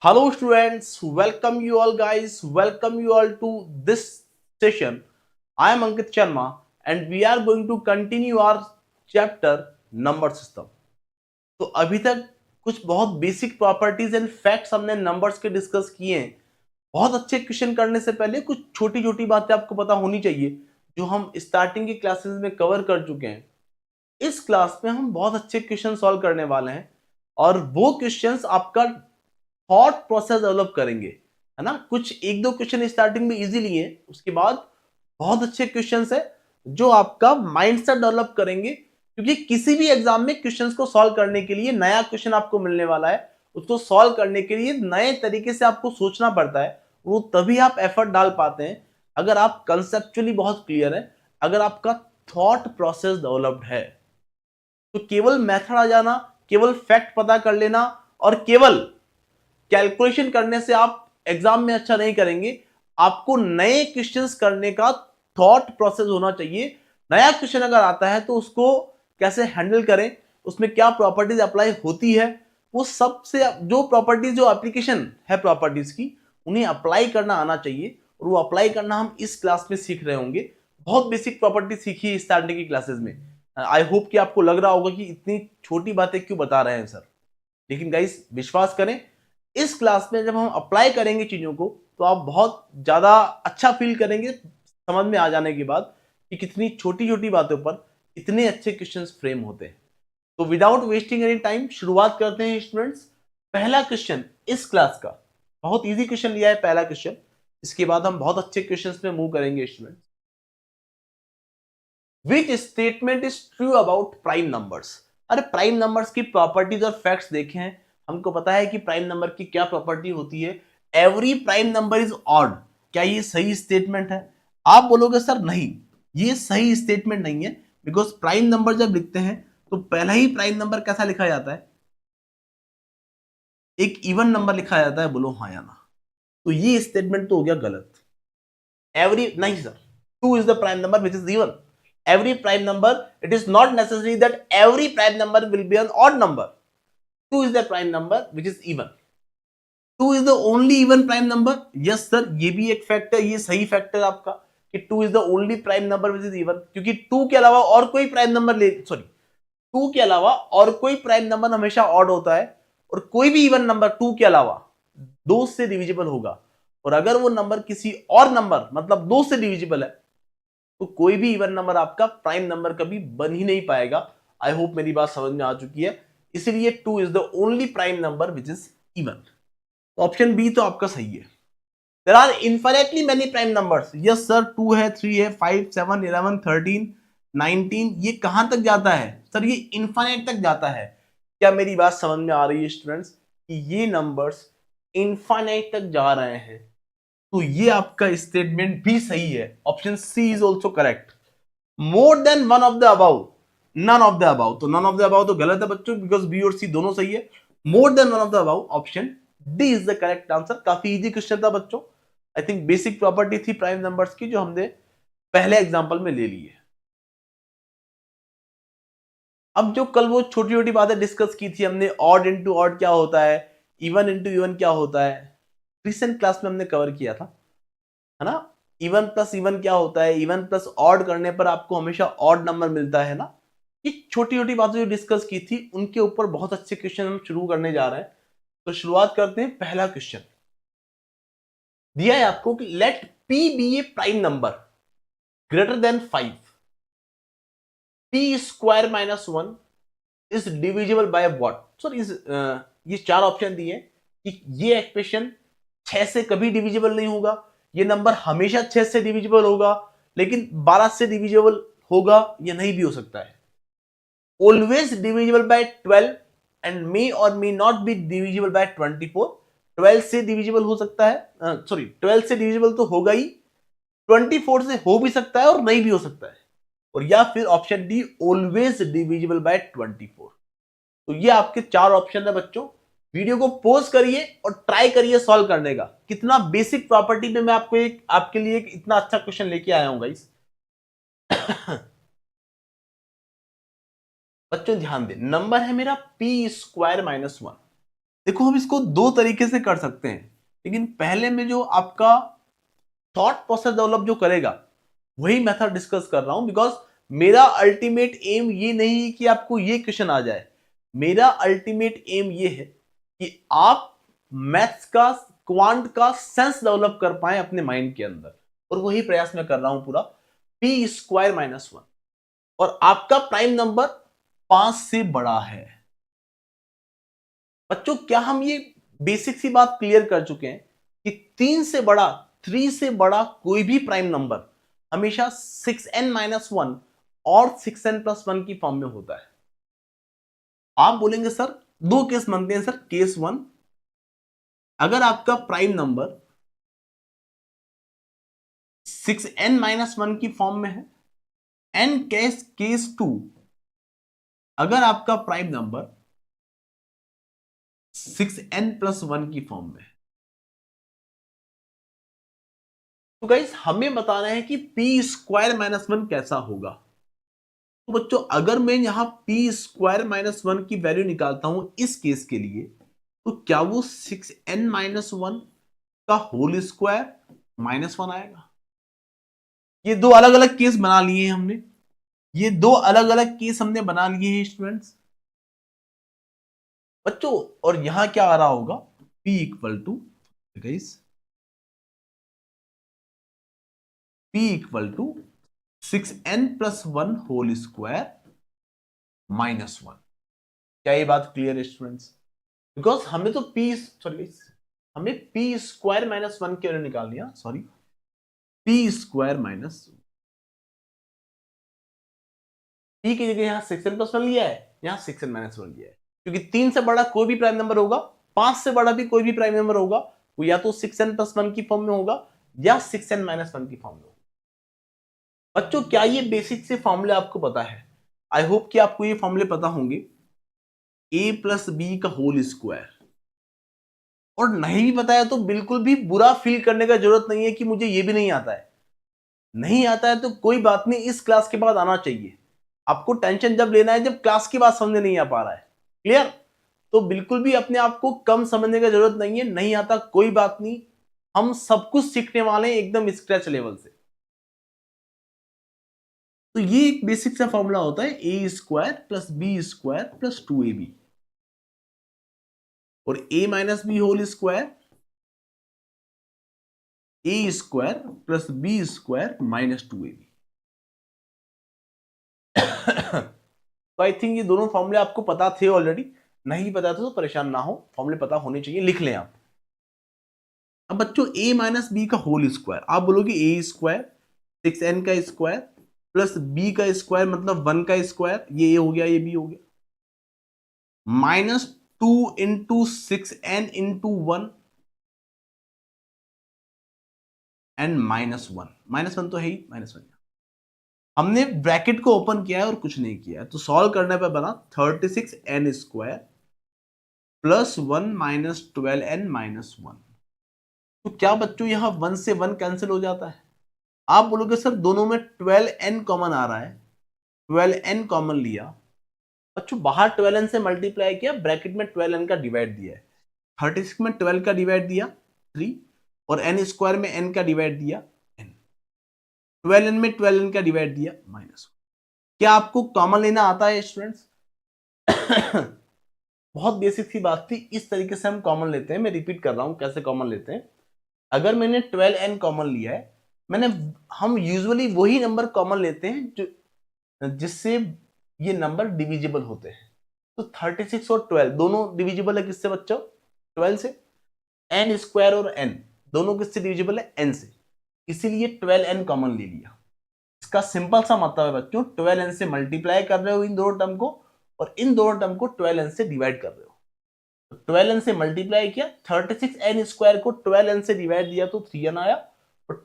Hello students, welcome you all guys, welcome you all to this session. I am Ankit Sharma and we are going to continue our chapter number system. तो अभी तक कुछ बहुत basic properties and facts हमने numbers के discuss किए हैं। बहुत अच्छे क्वेश्चन करने से पहले कुछ छोटी छोटी बातें आपको पता होनी चाहिए जो हम स्टार्टिंग की क्लासेस में कवर कर चुके हैं। इस क्लास में हम बहुत अच्छे क्वेश्चन सॉल्व करने वाले हैं और वो क्वेश्चंस आपका थॉट प्रोसेस डेवलप करेंगे, है ना। कुछ एक दो क्वेश्चन स्टार्टिंग में इजी लिए, उसके बाद बहुत अच्छे क्वेश्चंस है जो आपका माइंडसेट डेवलप करेंगे, क्योंकि किसी भी एग्जाम में क्वेश्चंस को सॉल्व करने के लिए नया क्वेश्चन आपको मिलने वाला है। उसको सॉल्व करने के लिए नए तरीके से आपको सोचना पड़ता है, वो तभी आप एफर्ट डाल पाते हैं अगर आप कंसेप्चुअली बहुत क्लियर है, अगर आपका थॉट प्रोसेस डेवलप्ड है। तो केवल मेथड आ जाना, केवल फैक्ट पता कर लेना और केवल कैलकुलेशन करने से आप एग्जाम में अच्छा नहीं करेंगे। आपको नए क्वेश्चंस करने का थॉट प्रोसेस होना चाहिए। नया क्वेश्चन अगर आता है तो उसको कैसे हैंडल करें, उसमें क्या प्रॉपर्टीज अप्लाई होती है, वो सबसे जो प्रॉपर्टीज जो एप्लीकेशन है प्रॉपर्टीज की, उन्हें अप्लाई करना आना चाहिए। और वो अप्लाई करना हम इस क्लास में सीख रहे होंगे। बहुत बेसिक प्रॉपर्टी सीखी है स्टार्टिंग की क्लासेस में। आई होप कि आपको लग रहा होगा कि इतनी छोटी बातें क्यों बता रहे हैं सर, लेकिन गाइस विश्वास करें, इस क्लास में जब हम अप्लाई करेंगे चीजों को तो आप बहुत ज्यादा अच्छा फील करेंगे समझ में आ जाने के बाद कि कितनी छोटी छोटी बातों पर इतने अच्छे क्वेश्चंस फ्रेम होते हैं। तो विदाउट वेस्टिंग एनी टाइम शुरुआत करते हैं स्टूडेंट्स। पहला क्वेश्चन इस क्लास का बहुत इजी क्वेश्चन लिया है, पहला क्वेश्चन। इसके बाद हम बहुत अच्छे क्वेश्चंस में मूव करेंगे students. Which statement is true about prime numbers. अरे प्राइम नंबर्स की प्रॉपर्टीज और फैक्ट्स देखे हैं, हमको पता है कि प्राइम नंबर की क्या प्रॉपर्टी होती है। Every prime number is odd. क्या ये सही स्टेटमेंट है? आप बोलोगे सर नहीं, ये सही स्टेटमेंट नहीं है, बिकॉज प्राइम नंबर जब लिखते हैं तो पहला ही प्राइम नंबर कैसा लिखा जाता है? एक इवन नंबर लिखा जाता है। बोलो हाँ या ना। तो ये स्टेटमेंट तो हो गया गलत। एवरी नहीं sir, 2 is the prime number which is even. Every prime number, it is not necessary that every prime number will be an odd number. 2 is the prime number which is even. 2 is the only even prime number. Yes sir, ये भी एक fact है, ये सही fact है आपका कि 2 is the only prime number which is even, क्योंकि 2 के अलावा और कोई प्राइम नंबर ले, सॉरी, 2 के अलावा और कोई प्राइम नंबर हमेशा ऑड होता है और कोई भी इवन नंबर 2 के अलावा 2 से डिविजिबल होगा। और अगर वो नंबर किसी और नंबर मतलब 2 से डिविजिबल है तो कोई भी इवन नंबर आपका प्राइम नंबर कभी बन ही नहीं पाएगा। आई होप मेरी बात समझ में आ चुकी है। इसलिए 2 is the only prime number which is even. Option b तो आपका सही है। There are infinitely many prime numbers. Yes sir, 2 है, 3 है, 5, 7, 11, 13, 19। ये कहां तक जाता है सर? ये इनफाइनाइट तक जाता है। क्या मेरी बात समझ में आ रही है स्टूडेंट्स कि ये नंबर्स इनफाइनाइट तक जा रहे हैं? तो ये आपका स्टेटमेंट भी सही है। Option c is also correct. More than one of the above, none of the above. तो नन ऑफ द अबाउ तो गलत है बच्चों, बिकॉज बी और सी दोनों सही है। मोर than one of the about, option D is the correct answer. काफी इजी क्वेश्चन था बच्चों। आई थिंक बेसिक प्रॉपर्टी थी प्राइम नंबर्स की जो हमने पहले एग्जांपल में ले ली है। अब जो कल वो छोटी छोटी बातें डिस्कस की थी हमने, ऑड इंटू ऑड क्या होता है, इवन इंटू इवन क्या होता है, रिसेंट क्लास में हमने कवर किया था, है ना। इवन प्लस इवन क्या होता है, इवन प्लस ऑड करने पर आपको हमेशा ऑड नंबर मिलता है ना। ये छोटी छोटी बातें जो डिस्कस की थी उनके ऊपर बहुत अच्छे क्वेश्चन हम शुरू करने जा रहे हैं। तो शुरुआत करते हैं। पहला क्वेश्चन दिया है आपको कि let p be a prime number greater than 5, p square minus 1 is divisible by what. Sir ये चार ऑप्शन दिए कि ये एक्सप्रेशन 6 से कभी डिविजिबल नहीं होगा, ये नंबर हमेशा 6 से डिविजिबल होगा, लेकिन 12 से डिविजिबल होगा या नहीं भी हो सकता है। Always divisible by 12 and may और may not be divisible by 24। 12 से डिविजिबल हो सकता है, सॉरी 12 से डिविजिबल तो होगा ही, 24 से हो भी सकता है और नहीं भी हो सकता है। और या फिर option D always divisible by 24। तो ये आपके चार ऑप्शन है बच्चों। वीडियो को पॉज करिए और ट्राई करिए सॉल्व करने का। कितना बेसिक प्रॉपर्टी में मैं आपके लिए एक इतना अच्छा क्वेश्चन लेके आया हूं गाइस। बच्चों ध्यान दें, नंबर है मेरा पी स्क्वायर माइनस 1। देखो हम इसको दो तरीके से कर सकते हैं, लेकिन पहले में जो आपका थॉट प्रोसेस डेवलप जो करेगा वही मेथड डिस्कस कर रहा हूं, बिकॉज मेरा अल्टीमेट एम ये नहीं है कि आपको ये क्वेश्चन आ जाए। मेरा अल्टीमेट एम ये है कि आप मैथ्स का, क्वांट का सेंस डेवलप कर पाए अपने माइंड के अंदर, और वही प्रयास मैं कर रहा हूं पूरा। पी स्क्वायर माइनस वन, और आपका प्राइम नंबर 5 से बड़ा है। बच्चों क्या हम ये बेसिक सी बात क्लियर कर चुके हैं कि 3 से बड़ा, 3 से बड़ा कोई भी प्राइम नंबर हमेशा 6n-1 और 6n+1 की फॉर्म में होता है। आप बोलेंगे सर दो केस मानते हैं सर। केस वन, अगर आपका प्राइम नंबर 6n-1 की फॉर्म में है, एंड केस टू, अगर आपका प्राइम नंबर 6n+1 की फॉर्म में है। तो गाइस हमें बताना है कि पी स्क्वायर माइनस वन कैसा होगा। तो बच्चों अगर मैं यहां पी स्क्वायर माइनस वन की वैल्यू निकालता हूं इस केस के लिए, तो क्या वो 6n-1 का होल स्क्वायर -1 आएगा। ये दो अलग अलग केस बना लिए हैं हमने, ये दो अलग अलग केस हमने बना लिए हैं स्टूडेंट्स। बच्चों और यहां क्या आ रहा होगा, p equal to p equal to 6n+1 whole square -1। क्या ये बात क्लियर है स्टूडेंट्स? बिकॉज हमें तो हमें पी स्क्वायर माइनस वन की वैल्यू निकालनी है, sorry P square minus, P की जगह यहां 6n+1 लिया है, यहां 6n-1 लिया है, क्योंकि 3 से बड़ा कोई भी प्राइम नंबर होगा, 5 से बड़ा भी कोई भी प्राइम नंबर होगा, वो या तो 6n+1 की फॉर्म में होगा या 6n-1 की फॉर्म में होगा। बच्चों क्या ये बेसिक से फॉर्मूले आपको पता है? आई होप कि आपको ये फॉर्मूले पता होंगे। a+b का होल स्क्वायर, और नहीं भी पता है तो बिल्कुल भी बुरा फील करने का जरूरत नहीं है कि मुझे ये भी नहीं आता है। नहीं आता है तो कोई बात नहीं, इस क्लास के बाद आना चाहिए। आपको टेंशन जब लेना है जब क्लास की बात समझ नहीं आ पा रहा है, क्लियर? तो बिल्कुल भी अपने आप को कम समझने का जरूरत नहीं है। नहीं आता कोई बात नहीं, हम सब कुछ सीखने वाले हैं एकदम स्क्रैच लेवल से। तो ये एक बेसिक सा फॉर्मूला होता है, a square plus b square plus 2ab, और a minus b whole square, a square plus b square -2ab। तो आई थिंक ये दोनों फॉर्मूले आपको पता थे ऑलरेडी, नहीं पता था तो परेशान ना हो, फॉर्मूले पता होने चाहिए, लिख लें आप। अब बच्चों a माइनस बी का होल स्क्वायर, आप बोलोगे a स्क्वायर 6n का स्क्वायर प्लस b का स्क्वायर मतलब 1 का स्क्वायर, ये a हो गया, ये b हो गया, -2 इंटू 6n इंटू 1 एंड -1 तो है ही, -1। हमने ब्रैकेट को ओपन किया है और कुछ नहीं किया है, तो सॉल्व करने पर बना 36n स्क्वायर प्लस 1 -12n-1। तो क्या बच्चों यहां 1 से 1 कैंसिल हो जाता है? आप बोलोगे सर दोनों में 12n कॉमन आ रहा है, 12n कॉमन लिया, बच्चों बाहर 12n से मल्टीप्लाई किया, ब्रैकेट में 12n का डिवाइड दिया है, 36 में 12 का डिवाइड दिया 3, और n स्क्वायर में n का डिवाइड दिया n, 12n में 12n का डिवाइड दिया -1। क्या आपको कॉमन लेना आता है स्टूडेंट्स? बहुत बेसिक सी बात थी, इस तरीके से हम कॉमन लेते हैं। मैं रिपीट कर रहा हूं कैसे कॉमन लेते हैं। अगर मैंने 12n कॉमन लिया है, हम यूजुअली वही नंबर कॉमन लेते हैं जो जिससे ये नंबर डिविजिबल होते हैं। तो 36 और 12 दोनों डिविजिबल है किससे बच्चों? 12 से। n स्क्वायर और n दोनों किससे डिविजिबल है? n से, इसीलिए 12n कॉमन ले लिया। इसका सिंपल सा मतलब है बच्चों, 12n से मल्टीप्लाई कर रहे हो इन दोनों टर्म को, और इन दोनों टर्म को 12n से डिवाइड कर रहे हो। तो 12n से मल्टीप्लाई किया, 36n स्क्वायर को 12n से डिवाइड दिया तो 3n आया, और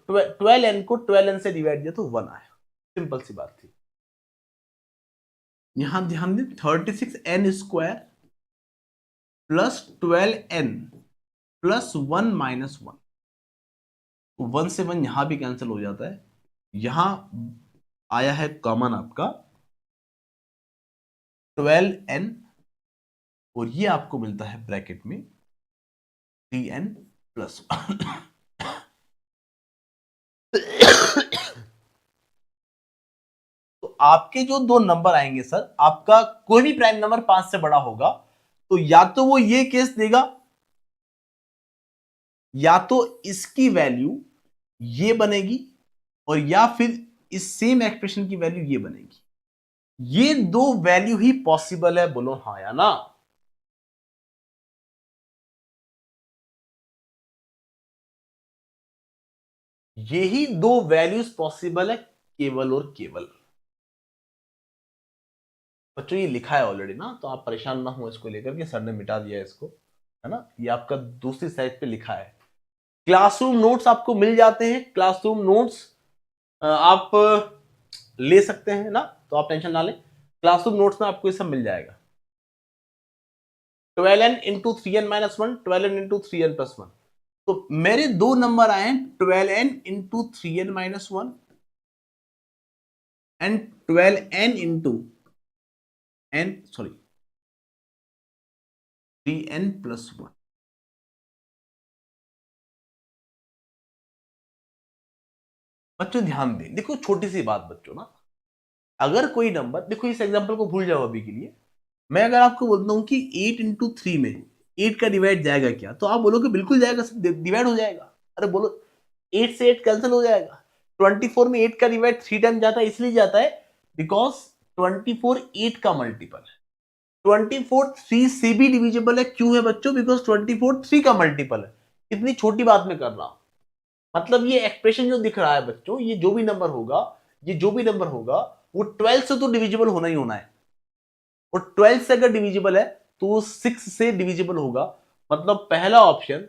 12n को 12n से डिवाइड दिया तो 1 आया। सिंपल सी बात थी। यहां ध्यान दें, 36n square plus 12n plus 1 -1, 1 से 1 यहां भी कैंसिल हो जाता है। यहां आया है कॉमन आपका 12n और ये आपको मिलता है ब्रैकेट में 3n+1। तो आपके जो दो नंबर आएंगे सर, आपका कोई भी प्राइम नंबर 5 से बड़ा होगा तो या तो वो ये केस देगा, या तो इसकी वैल्यू ये बनेगी, और या फिर इस सेम एक्सप्रेशन की वैल्यू ये बनेगी। ये दो वैल्यू ही पॉसिबल है, बोलो हाँ या ना। यही दो वैल्यूज पॉसिबल है, केवल और केवल। बच्चों ये लिखा है ऑलरेडी ना, तो आप परेशान ना हो इसको लेकर के, सर ने मिटा दिया इसको, है ना। ये आपका दूसरी साइड पे लिखा है। क्लासरूम नोट्स आपको मिल जाते हैं, क्लासरूम नोट्स आप ले सकते हैं ना, तो आप टेंशन ना लें, क्लासरूम नोट्स में आपको ये सब मिल जाएगा। 12n into 3n-1, 12n into 3n+1। तो मेरे दो नंबर आए 12n into 3n-1 and 12n into sorry 3n+1। बच्चों ध्यान दें, देखो छोटी सी बात बच्चों ना, अगर कोई नंबर, देखो इस एग्जांपल को भूल जाओ अभी के लिए, मैं अगर आपको बोलता हूं कि 8 इंटू 3 में 8 का डिवाइड जाएगा क्या, तो आप बोलोगे बिल्कुल जाएगा, डिवाइड हो जाएगा। अरे बोलो 8 से 8 कैंसिल हो जाएगा। 24 में 8 का डिवाइड 3 टाइम जाता है, इसलिए जाता है बिकॉज 24 8 का मल्टीपल है। 24 3 से भी डिविजिबल है, क्यों है बच्चों, बिकॉज 24 3 का मल्टीपल है। इतनी छोटी बात में कर रहा हूं, मतलब ये एक्सप्रेशन जो दिख रहा है बच्चों, ये जो भी नंबर होगा, ये जो भी नंबर होगा, वो 12 से तो डिविजिबल होना ही होना है, और 12 से अगर डिविजिबल है तो वो 6 से डिविजिबल होगा। मतलब पहला ऑप्शन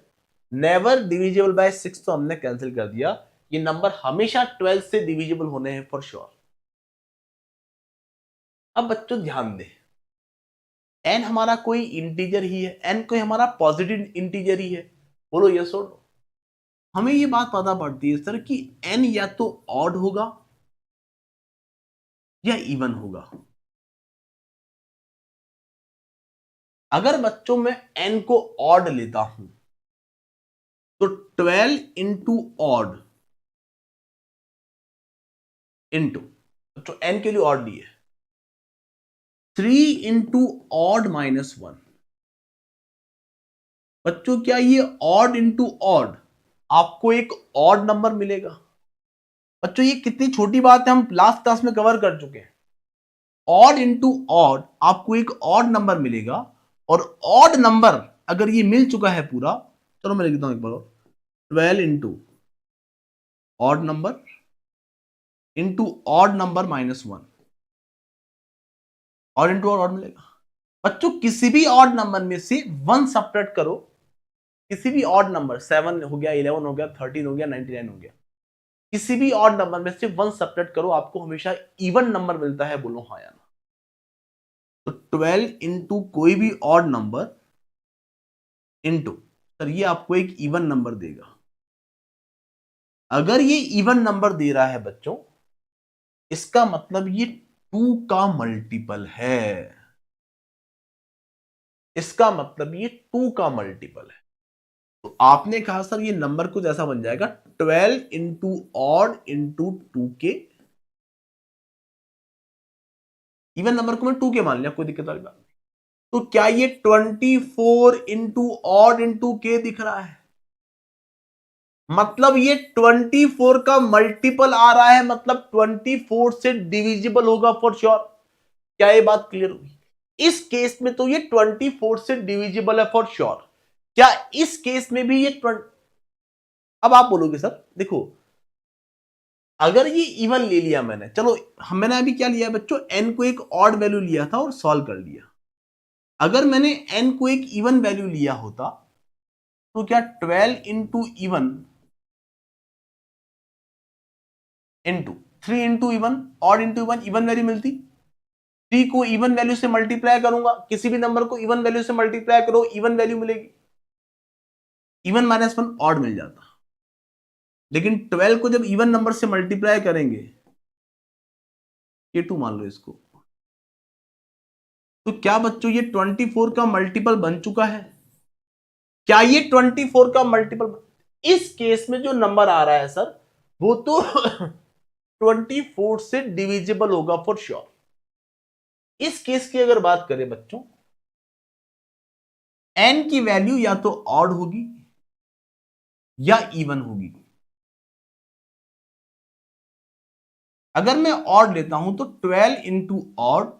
नेवर डिविजिबल बाय 6 तो हमने कैंसिल कर दिया, ये नंबर हमेशा 12 से डिविजिबल होने हैं फॉर श्योर। अब बच्चों ध्यान दें, n हमारा कोई इंटीजर ही है, n कोई हमारा पॉजिटिव इंटीजर ही है, बोलो यस और नो। हमें ये बात पता पड़ती है सर कि n या तो ऑड होगा या इवन होगा। अगर बच्चों में n को ऑड लेता हूं तो 12 इंटू ऑड इंटू, बच्चों n के लिए ऑड ली है, 3 इंटू ऑड -1। बच्चों क्या ये ऑड इंटू ऑड आपको एक ऑड नंबर मिलेगा। बच्चों ये कितनी छोटी बात है, हम लास्ट क्लास में कवर कर चुके हैं। ऑड इंटू ऑड आपको एक ऑड नंबर मिलेगा, और ऑड नंबर अगर ये मिल चुका है पूरा, चलो मैं लिख देता हूं एक बार और, 12 into odd number into odd number -1, odd into odd मिलेगा। बच्चों किसी भी ऑड नंबर में से 1 सब्ट्रैक्ट करो, किसी भी ऑड नंबर, 7 हो गया, 11 हो गया, 13 हो गया, 99 हो गया, किसी भी ऑड नंबर में से 1 सब्ट्रैक्ट करो, आपको हमेशा इवन नंबर मिलता है, बोलो हाँ या ना। तो 12 इंटू कोई भी ऑड नंबर इंटू, सर ये आपको एक इवन नंबर देगा। अगर ये इवन नंबर दे रहा है बच्चों, इसका मतलब ये 2 का मल्टीपल है, इसका मतलब ये 2 का मल्टीपल है। तो आपने कहा सर ये नंबर कुछ ऐसा बन जाएगा 12 into odd into 2k। Even number को मैं 2k मान लिया, कोई दिक्कत वाली बात नहीं। तो क्या ये 24 इंटू ऑड इंटू के दिख रहा है, मतलब ये 24 का मल्टीपल आ रहा है, मतलब 24 से डिविजिबल होगा फॉर श्योर। क्या ये बात क्लियर हुई। इस केस में तो ये 24 से डिविजिबल है फॉर श्योर। क्या इस केस में भी ये 20? अब आप बोलोगे सर देखो, अगर ये इवन ले लिया मैंने, चलो मैंने अभी क्या लिया है बच्चों, n को एक ऑड वैल्यू लिया था और सॉल्व कर लिया। अगर मैंने n को एक इवन वैल्यू लिया होता तो क्या 12 into even into 3 into even, odd into even, even value मिलती। 3 को इवन वैल्यू से मल्टीप्लाई करूंगा, किसी भी नंबर को इवन वैल्यू से मल्टीप्लाई करो, इवन वैल्यू मिलेगी, इवन -1 ऑड मिल जाता। लेकिन 12 को जब इवन नंबर से मल्टीप्लाई करेंगे, ये 2 मान लो इसको, तो क्या बच्चों ये 24 का मल्टीपल बन चुका है? क्या ये 24 का मल्टीपल? इस केस में जो नंबर आ रहा है सर वो तो 24 से डिविजिबल होगा फॉर श्योर। इस केस की अगर बात करें बच्चों, n की वैल्यू या तो ऑड होगी या इवन होगी। अगर मैं ऑड लेता हूं तो 12 into odd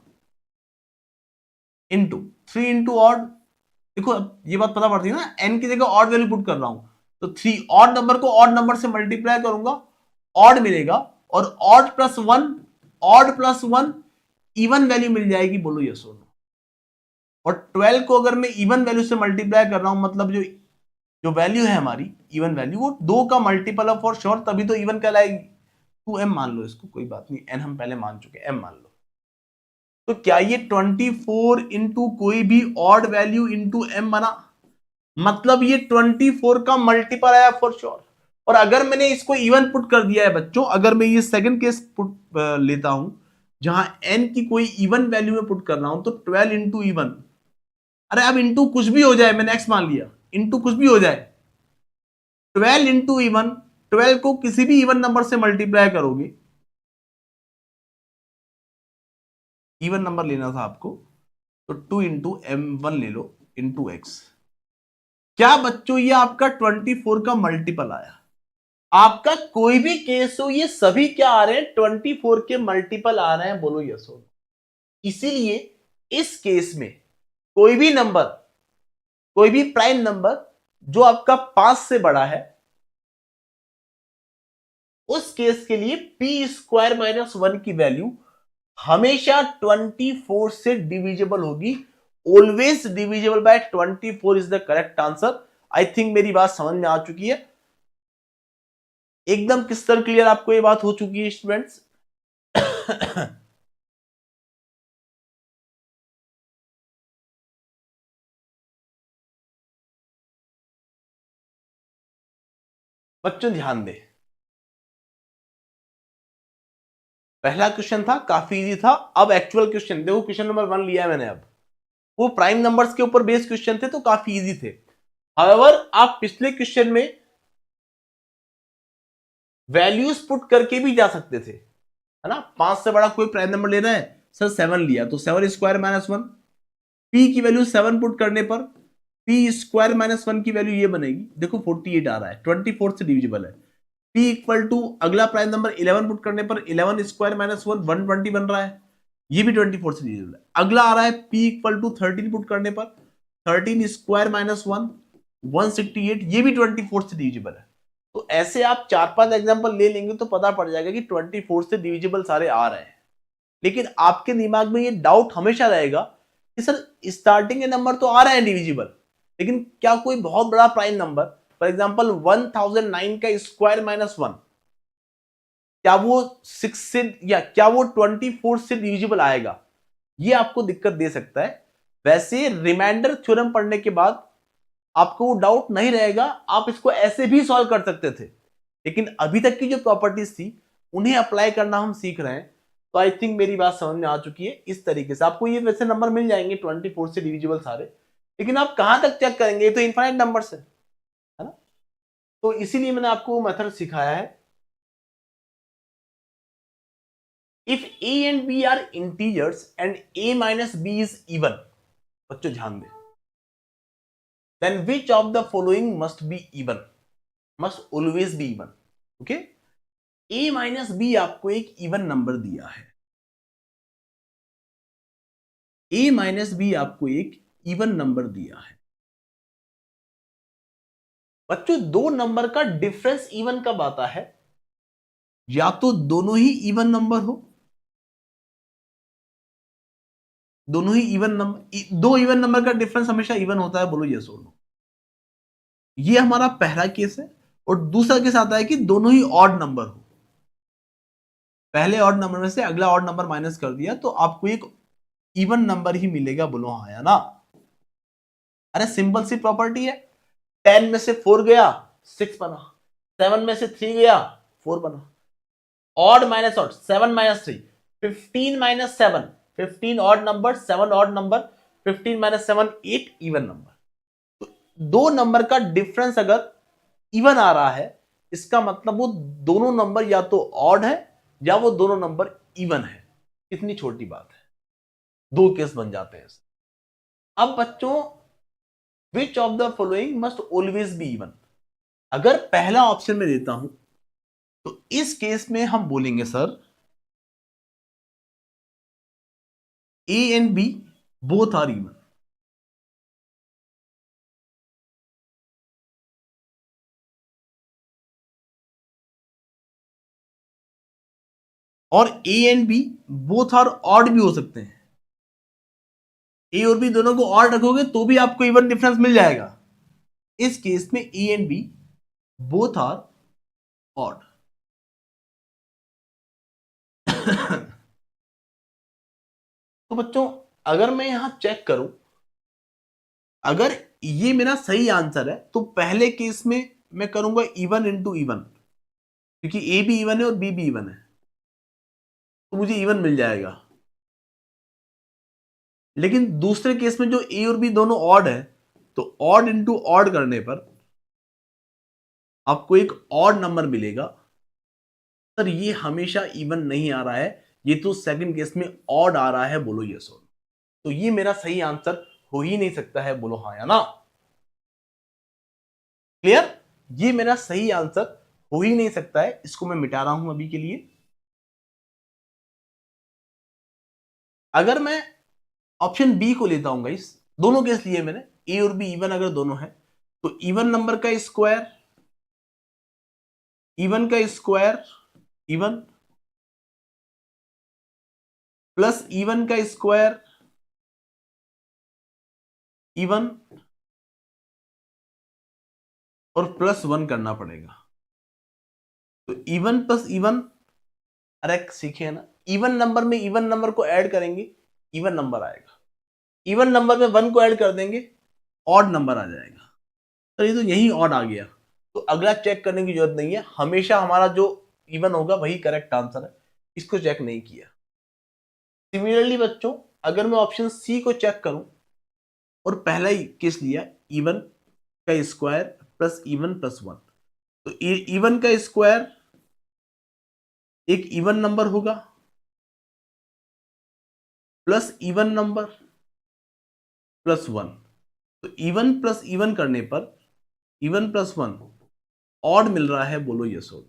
into 3 into odd. देखो ये बात पता पड़ती है ना, n की जगह ऑड वैल्यू पुट कर रहा हूं तो 3 ऑड नंबर को ऑड नंबर से मल्टीप्लाई करूंगा, ऑड मिलेगा, और odd plus one even value मिल जाएगी। बोलो यस और नो। और 12 को अगर मैं इवन वैल्यू से मल्टीप्लाई कर रहा हूं, मतलब जो जो वैल्यू है हमारी इवन वैल्यू, वो 2 का मल्टीपल है फॉर श्योर, तभी तो इवन कहलाएगी। 2m मान लो इसको, कोई बात नहीं, n हम पहले मान चुके, m मान लो। तो क्या ये 24 इंटू कोई भी ऑड वैल्यू इंटू m बना? मतलब ये 24 का मल्टीपल आया फॉर श्योर। और अगर मैंने इसको इवन पुट कर दिया है बच्चों, अगर मैं ये सेकंड केस पुट लेता हूं जहां n की कोई इवन वैल्यू में पुट कर रहा हूं, तो 12 इंटू इवन, अरे अब इंटू कुछ भी हो जाए, मैंने x मान लिया, इंटू कुछ भी हो जाए, 12 इंटू इवन, 12 को किसी भी इवन नंबर से मल्टीप्लाई करोगे, इवन नंबर लेना था आपको, तो 2 इंटू m1 ले लो इंटू x। क्या बच्चों ये आपका 24 का मल्टीपल आया? आपका कोई भी केस हो, ये सभी क्या आ रहे हैं? 24 के मल्टीपल आ रहे हैं। बोलो यस हो। इसीलिए इस केस में कोई भी नंबर, कोई भी प्राइम नंबर जो आपका 5 से बड़ा है, उस केस के लिए p स्क्वायर माइनस 1 की वैल्यू हमेशा 24 से डिविजिबल होगी। Always divisible by 24 is the correct answer. I think मेरी बात समझ में आ चुकी है, एकदम क्रिस्टल क्लियर आपको ये बात हो चुकी है स्टूडेंट्स। बच्चों ध्यान दे, पहला क्वेश्चन था काफी इजी था। अब एक्चुअल क्वेश्चन देखो, क्वेश्चन नंबर 1 लिया है मैंने। अब वो प्राइम नंबर्स के ऊपर बेस्ड क्वेश्चन थे तो काफी इजी थे। हाउएवर आप पिछले क्वेश्चन में वैल्यूज पुट करके भी जा सकते थे, है ना। 5 से बड़ा कोई प्राइम नंबर लेना है सर, 7 लिया तो 7 स्क्वायर माइनस 1, पी की वैल्यू 7 पुट करने पर पी स्क्वायर माइनस 1 की वैल्यू ये बनेगी, देखो 48 आ रहा है, 24 से डिविजिबल है। p इक्वल टू अगला प्राइम नंबर 11 पुट करने पर 11 स्क्वायर माइनस 1 120 बन रहा है, ये भी 24 से डिविजिबल है। अगला आ रहा है p इक्वल टू 13 पुट करने पर 13 स्क्वायर माइनस 1 168, ये भी 24 से डिविजिबल है। तो ऐसे आप 4-5 एग्जांपल ले लेंगे तो पता पड़ जाएगा कि 24 से डिविजिबल सारे आ रहे हैं। लेकिन आपके दिमाग में ये डाउट हमेशा रहेगा कि सर स्टार्टिंग के नंबर तो आ रहे हैं डिविजिबल, लेकिन क्या कोई बहुत बड़ा प्राइम नंबर, फॉर एग्जाम्पल 1009 का स्क्वायर माइनस 1, क्या वो 6 से या क्या वो 24 से डिविजिबल आएगा? ये आपको दिक्कत दे सकता है। वैसे रिमाइंडर थ्योरम पढ़ने के बाद आपको वो डाउट नहीं रहेगा, आप इसको ऐसे भी सॉल्व कर सकते थे। लेकिन अभी तक की जो प्रॉपर्टीज थी उन्हें अप्लाई करना हम सीख रहे हैं। तो आई थिंक मेरी बात समझ में आ चुकी है। इस तरीके से आपको ये वैसे नंबर मिल जाएंगे 24 से डिविजिबल सारे, लेकिन आप कहां तक चेक करेंगे? ये तो इनफाइनाइट नंबर्स है ना। तो इसीलिए मैंने आपको वो मेथड सिखाया है। If a and b are integers and a minus b is even, बच्चों ध्यान दें, then which of the following must be even, must always be even, okay? a minus b आपको एक इवन नंबर दिया है, a minus b आपको एक even number दिया है। बच्चों दो नंबर का डिफरेंस इवन कब आता है? या तो दोनों ही इवन नंबर हो, दोनों ही इवन नंबर, दो इवन नंबर का डिफरेंस हमेशा इवन होता है। बोलो यस और नो। ये हमारा पहला केस है। और दूसरा केस आता है कि दोनों ही ऑड नंबर हो, पहले ऑड नंबर में से अगला ऑड नंबर माइनस कर दिया तो आपको एक इवन नंबर ही मिलेगा। बोलो हाँ या ना। अरे सिंपल सी प्रॉपर्टी है, 10 में से 4 गया 6 बना, 7 में से 3 गया 4 बना, odd minus odd 7 minus 3 15 minus 7 15 odd number, 7 odd number, 15 minus 7 8 even number. तो दो नंबर का डिफरेंस अगर इवन आ रहा है, इसका मतलब वो दोनों नंबर या तो ऑड है या वो दोनों नंबर इवन है। कितनी छोटी बात है, दो केस बन जाते हैं। अब बच्चों, which of the following must always be even, अगर पहला ऑप्शन में देता हूं तो इस केस में हम बोलेंगे sir a and b both are even. और a and b both are odd भी हो सकते हैं। ए और बी दोनों को ऑड रखोगे तो भी आपको इवन डिफरेंस मिल जाएगा। इस केस में a and b both are odd. तो बच्चों, अगर मैं यहां चेक करूं, अगर ये मेरा सही आंसर है तो पहले केस में मैं करूंगा इवन इंटू इवन, क्योंकि ए भी इवन है और बी भी इवन है, तो मुझे इवन मिल जाएगा। लेकिन दूसरे केस में जो ए और बी दोनों ऑड है, तो ऑड इंटू ऑड करने पर आपको एक ऑड नंबर मिलेगा। सर ये हमेशा इवन नहीं आ रहा है, ये तो सेकंड केस में ऑड आ रहा है, बोलो यस और। तो ये मेरा सही आंसर हो ही नहीं सकता है, बोलो हाँ या ना। क्लियर? ये मेरा सही आंसर हो ही नहीं सकता है, इसको मैं मिटा रहा हूं अभी के लिए। अगर मैं ऑप्शन बी को लेता हूं गाइस, दोनों केस लिए मैंने, ए और बी इवन अगर दोनों है तो इवन नंबर का स्क्वायर, इवन का स्क्वायर इवन, प्लस इवन का स्क्वायर इवन, और प्लस 1 करना पड़ेगा। तो इवन प्लस इवन, अरे सीखे ना, इवन नंबर में इवन नंबर को ऐड करेंगे, इवन नंबर आएगा। इवन नंबर में 1 को ऐड कर देंगे, ऑड नंबर आ जाएगा। तो ये तो यही ऑड आ गया, तो अगला चेक करने की जरूरत नहीं है, हमेशा हमारा जो इवन होगा वही करेक्ट आंसर है, इसको चेक नहीं किया। सिमिलरली बच्चों, अगर मैं ऑप्शन सी को चेक करूं और पहला ही केस लिया, इवन का स्क्वायर प्लस इवन प्लस 1, तो इवन का स्क्वायर एक इवन नंबर होगा, प्लस इवन नंबर प्लस 1, तो इवन प्लस इवन करने पर इवन प्लस 1 ऑड मिल रहा है, बोलो यस और।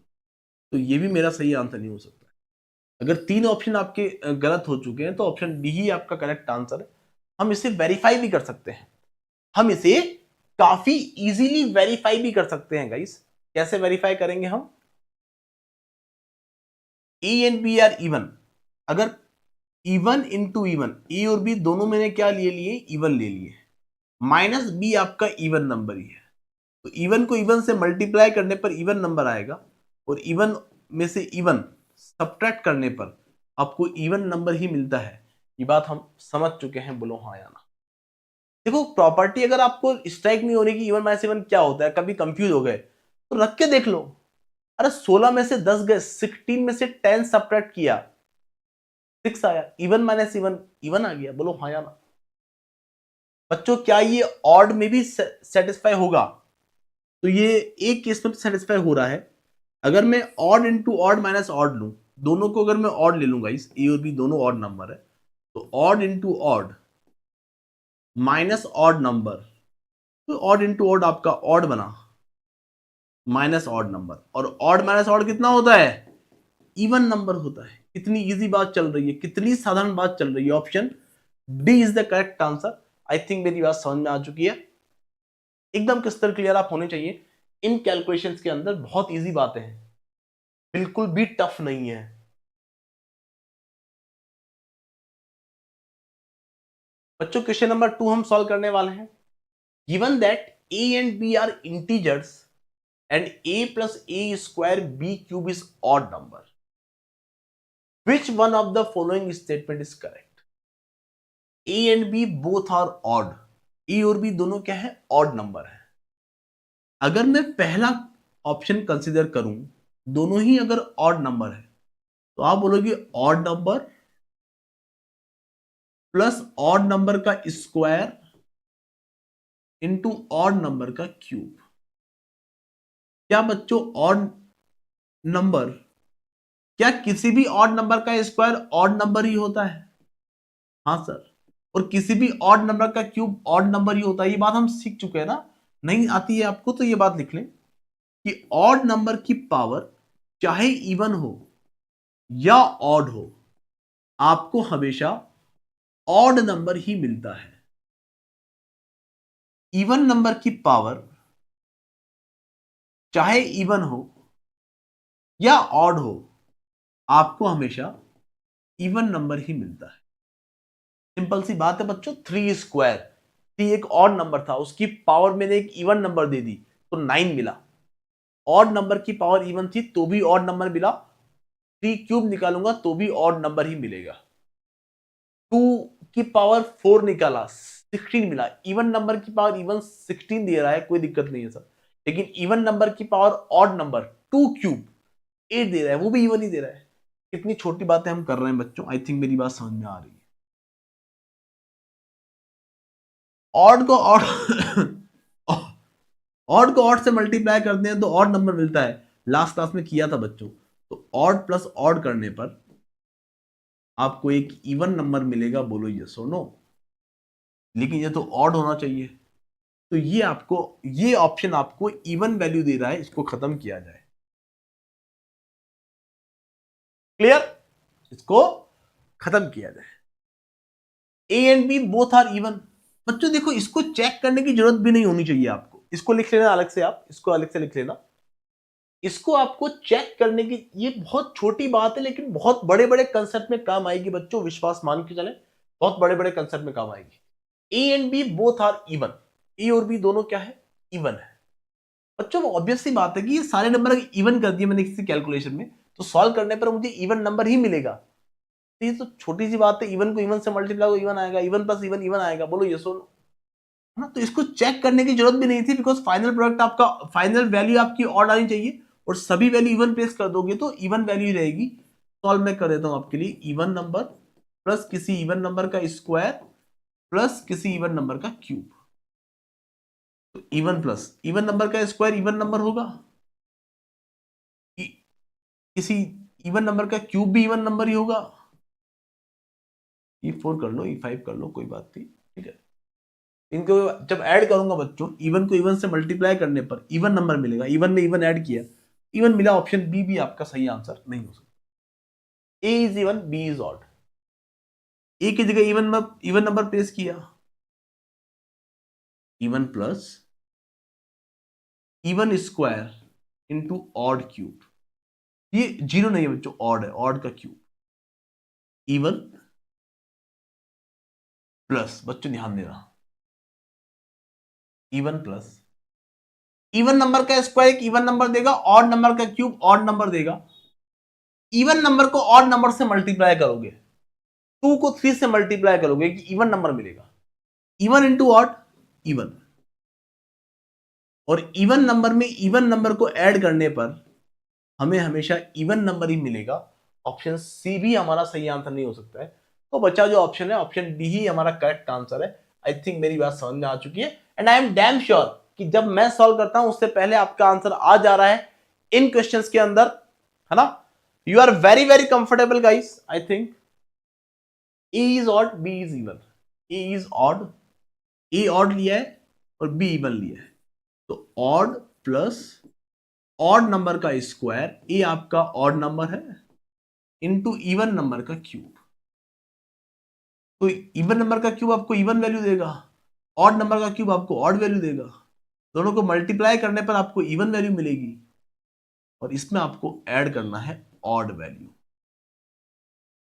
तो ये भी मेरा सही आंसर नहीं हो सकता। अगर तीन ऑप्शन आपके गलत हो चुके हैं तो ऑप्शन डी ही आपका करेक्ट आंसर है। हम इसे वेरीफाई भी कर सकते हैं, हम इसे काफी इजीली वेरीफाई भी कर सकते हैं गाइस। कैसे वेरीफाई करेंगे हम? A and b are even, अगर इवन इंटू इवन, ए और बी दोनों मैंने क्या लिए लिए, इवन ले लिए, माइनस बी आपका इवन नंबर ही है, तो इवन को इवन से मल्टीप्लाई करने पर इवन नंबर आएगा, और इवन में से इवन सब्ट्रैक्ट करने पर आपको इवन नंबर ही मिलता है। ये बात हम समझ चुके हैं, बोलो हाँ या ना। देखो, प्रॉपर्टी अगर आपको स्ट्राइक नहीं हो रही कि इवन माइनस इवन क्या होता है, कभी कंफ्यूज हो गए तो रख के देख लो। अरे 16 में से 10 गए, 16 में से 10 सब्ट्रैक्ट किया, 6 आया, इवन माइनस इवन इवन आ गया, बोलो हाँ या ना। बच्चों, क्या ये ऑड में भी सेटिस्फाई होगा? तो ये एक केस में सेटिस्फाई हो रहा है। अगर मैं odd into odd minus odd लूं, दोनों को अगर मैं ऑड ले लूंगा, इस ए और बी दोनों ऑड नंबर है, तो odd into odd minus odd number, तो ऑड इंटू ऑड आपका ऑड बना, माइनस ऑड नंबर, और ऑड माइनस ऑड कितना होता है? इवन नंबर होता है। कितनी इजी बात चल रही है, कितनी साधारण बात चल रही है। Option D is the correct answer. I think मेरी बात समझ में आ चुकी है, एकदम क्रिस्टल क्लियर आप होने चाहिए। इन कैलकुलेशंस के अंदर बहुत इजी बातें हैं, बिल्कुल भी टफ नहीं है। बच्चों, क्वेश्चन नंबर 2 हम सॉल्व करने वाले हैं। Given that a and b are integers and a plus a square b cube is odd number, which one of the following statement is correct? a and b both are odd, a और b दोनों क्या है? odd number है। अगर मैं पहला option consider करूं, दोनों ही अगर ऑड नंबर है, तो आप बोलोगे odd number plus odd number का स्क्वायर इंटू ऑड नंबर का क्यूब। क्या बच्चों ऑड नंबर, क्या किसी भी ऑड नंबर का स्क्वायर ऑड नंबर ही होता है? हाँ सर। और किसी भी ऑड नंबर का क्यूब ऑड नंबर ही होता है, ये बात हम सीख चुके हैं ना। नहीं आती है आपको तो ये बात लिख लें कि ऑड नंबर की पावर चाहे इवन हो या ऑड हो, आपको हमेशा ऑड नंबर ही मिलता है। इवन नंबर की पावर चाहे इवन हो या ऑड हो, आपको हमेशा इवन नंबर ही मिलता है। सिंपल सी बात है बच्चों। 3 स्क्वायर, 3 एक ऑड नंबर था, उसकी पावर मैंने एक इवन नंबर दे दी तो 9 मिला। ऑड नंबर की पावर इवन थी तो भी ऑड नंबर मिला। 3 क्यूब निकालूंगा तो भी ऑड नंबर ही मिलेगा। 2 की पावर 4 निकाला 16 मिला। इवन नंबर की पावर इवन 16 दे रहा है, कोई दिक्कत नहीं है सर। लेकिन इवन नंबर की पावर ऑड नंबर 2 क्यूब 8 दे रहा है, वो भी इवन ही दे रहा है। कितनी छोटी बातें हम कर रहे हैं बच्चों। आई थिंक मेरी बात समझ में आ रही है। ऑड को ऑड ऑड को ऑड से मल्टीप्लाई करते हैं तो ऑड नंबर मिलता है। लास्ट क्लास में किया था बच्चों। तो ऑड प्लस ऑड करने पर आपको एक इवन नंबर मिलेगा। बोलो यस और नो। लेकिन ये तो ऑड होना चाहिए। तो ये ऑप्शन आपको इवन वैल्यू दे रहा है, इसको खत्म किया जाए। क्लियर? इसको खत्म किया जाए। A and b both are even. बच्चों देखो, इसको चेक करने की जरूरत भी नहीं होनी चाहिए आपको। इसको लिख लेना अलग से, आप इसको अलग से लिख लेना। इसको आपको चेक करने की, ये बहुत छोटी बात है लेकिन बहुत बड़े बड़े कंसेप्ट में काम आएगी बच्चों। विश्वास मान के चले, बहुत बड़े बड़े कंसेप्ट में काम आएगी। A and b both are even. A और बी दोनों क्या है? इवन है। बच्चों ऑब्वियस सी बात है कि ये सारे नंबर इवन कर दिए मैंने किसी कैलकुलेशन में, तो सॉल्व करने पर मुझे इवन नंबर ही मिलेगा। तो ये तो छोटी सी बात है। इवन को इवन से मल्टीप्लाई को इवन आएगा, इवन प्लस इवन इवन आएगा। बोलो यस और नो। है ना? तो इसको चेक करने की जरूरत भी नहीं थी, बिकॉज फाइनल प्रोडक्ट आपका, फाइनल वैल्यू आपकी ऑड आनी चाहिए और सभी वैल्यू इवन प्लेस कर दोगे तो इवन वैल्यू रहेगी। सॉल्व मैं कर देता हूं आपके लिए। इवन नंबर प्लस किसी इवन नंबर का स्क्वायर प्लस किसी इवन नंबर का क्यूब। तो इवन प्लस इवन नंबर का स्क्वायर इवन नंबर होगा, किसी इवन नंबर का क्यूब भी इवन नंबर ही होगा। E4 कर लो, E5 कर लो, कोई बात नहीं। ठीक है, इनको जब ऐड करूंगा बच्चों, इवन को इवन से मल्टीप्लाई करने पर इवन नंबर मिलेगा। इवन में इवन ऐड किया, इवन मिला। ऑप्शन बी भी आपका सही आंसर नहीं हो सकता। A is even, b is odd. A की जगह इवन नंबर प्लेस किया, even plus even square into odd cube. ये जीरो नहीं है बच्चों, ऑड है, ऑड का क्यूब। इवन प्लस, बच्चों ध्यान देना, इवन प्लस इवन नंबर का स्क्वायर एक इवन नंबर देगा, ऑड नंबर का क्यूब ऑड नंबर देगा। इवन नंबर को ऑड नंबर से मल्टीप्लाई करोगे, 2 को 3 से मल्टीप्लाई करोगे कि इवन नंबर मिलेगा। Even into odd, even. और इवन नंबर में इवन नंबर को ऐड करने पर हमें हमेशा इवन नंबर ही मिलेगा। ऑप्शन सी भी हमारा सही आंसर नहीं हो सकता है। तो बच्चा जो ऑप्शन है, ऑप्शन डी ही हमारा करेक्ट आंसर है। आई थिंक मेरी बात समझ में आ चुकी है। And I am damn sure कि जब मैं सॉल्व करता हूं उससे पहले आपका आंसर आ जा रहा है इन क्वेश्चंस के अंदर, है ना? You are very very comfortable guys. I think a is odd, b is even. A is odd, a odd लिया है और बी इवन लिया है। तो ऑड प्लस ऑड नंबर का स्क्वायर, ए आपका ऑड नंबर है, इनटू इवन नंबर का क्यूब। तो इवन नंबर का क्यूब आपको इवन वैल्यू देगा, ऑड नंबर का क्यूब आपको ऑड वैल्यू देगा। दोनों को मल्टीप्लाई करने पर आपको इवन वैल्यू मिलेगी और इसमें आपको ऐड करना है ऑड वैल्यू।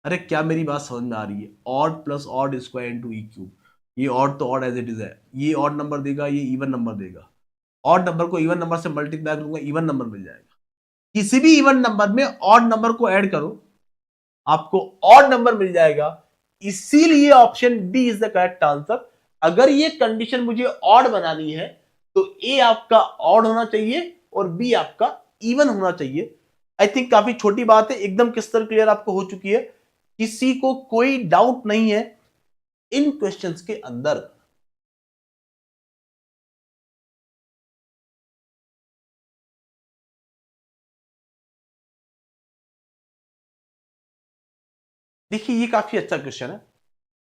अरे क्या मेरी बात समझ में आ रही है? Odd plus odd square into E cube. ये ऑड तो ऑड एज इट इज है, ये ऑड नंबर देगा, ये इवन नंबर देगा। ऑड नंबर को इवन नंबर से मल्टीप्लाई करूंगा, इवन नंबर मिल जाएगा। किसी भी इवन नंबर में ऑड नंबर को ऐड करो, आपको ऑड नंबर मिल जाएगा। इसीलिए option D is the correct answer. अगर ये कंडीशन मुझे ऑड बनानी है तो ए आपका ऑड होना चाहिए और बी आपका इवन होना चाहिए। आई थिंक काफी छोटी बात है, एकदम क्रिस्टल क्लियर आपको हो चुकी है। किसी को कोई डाउट नहीं है इन क्वेश्चंस के अंदर। देखिए ये काफी अच्छा क्वेश्चन है।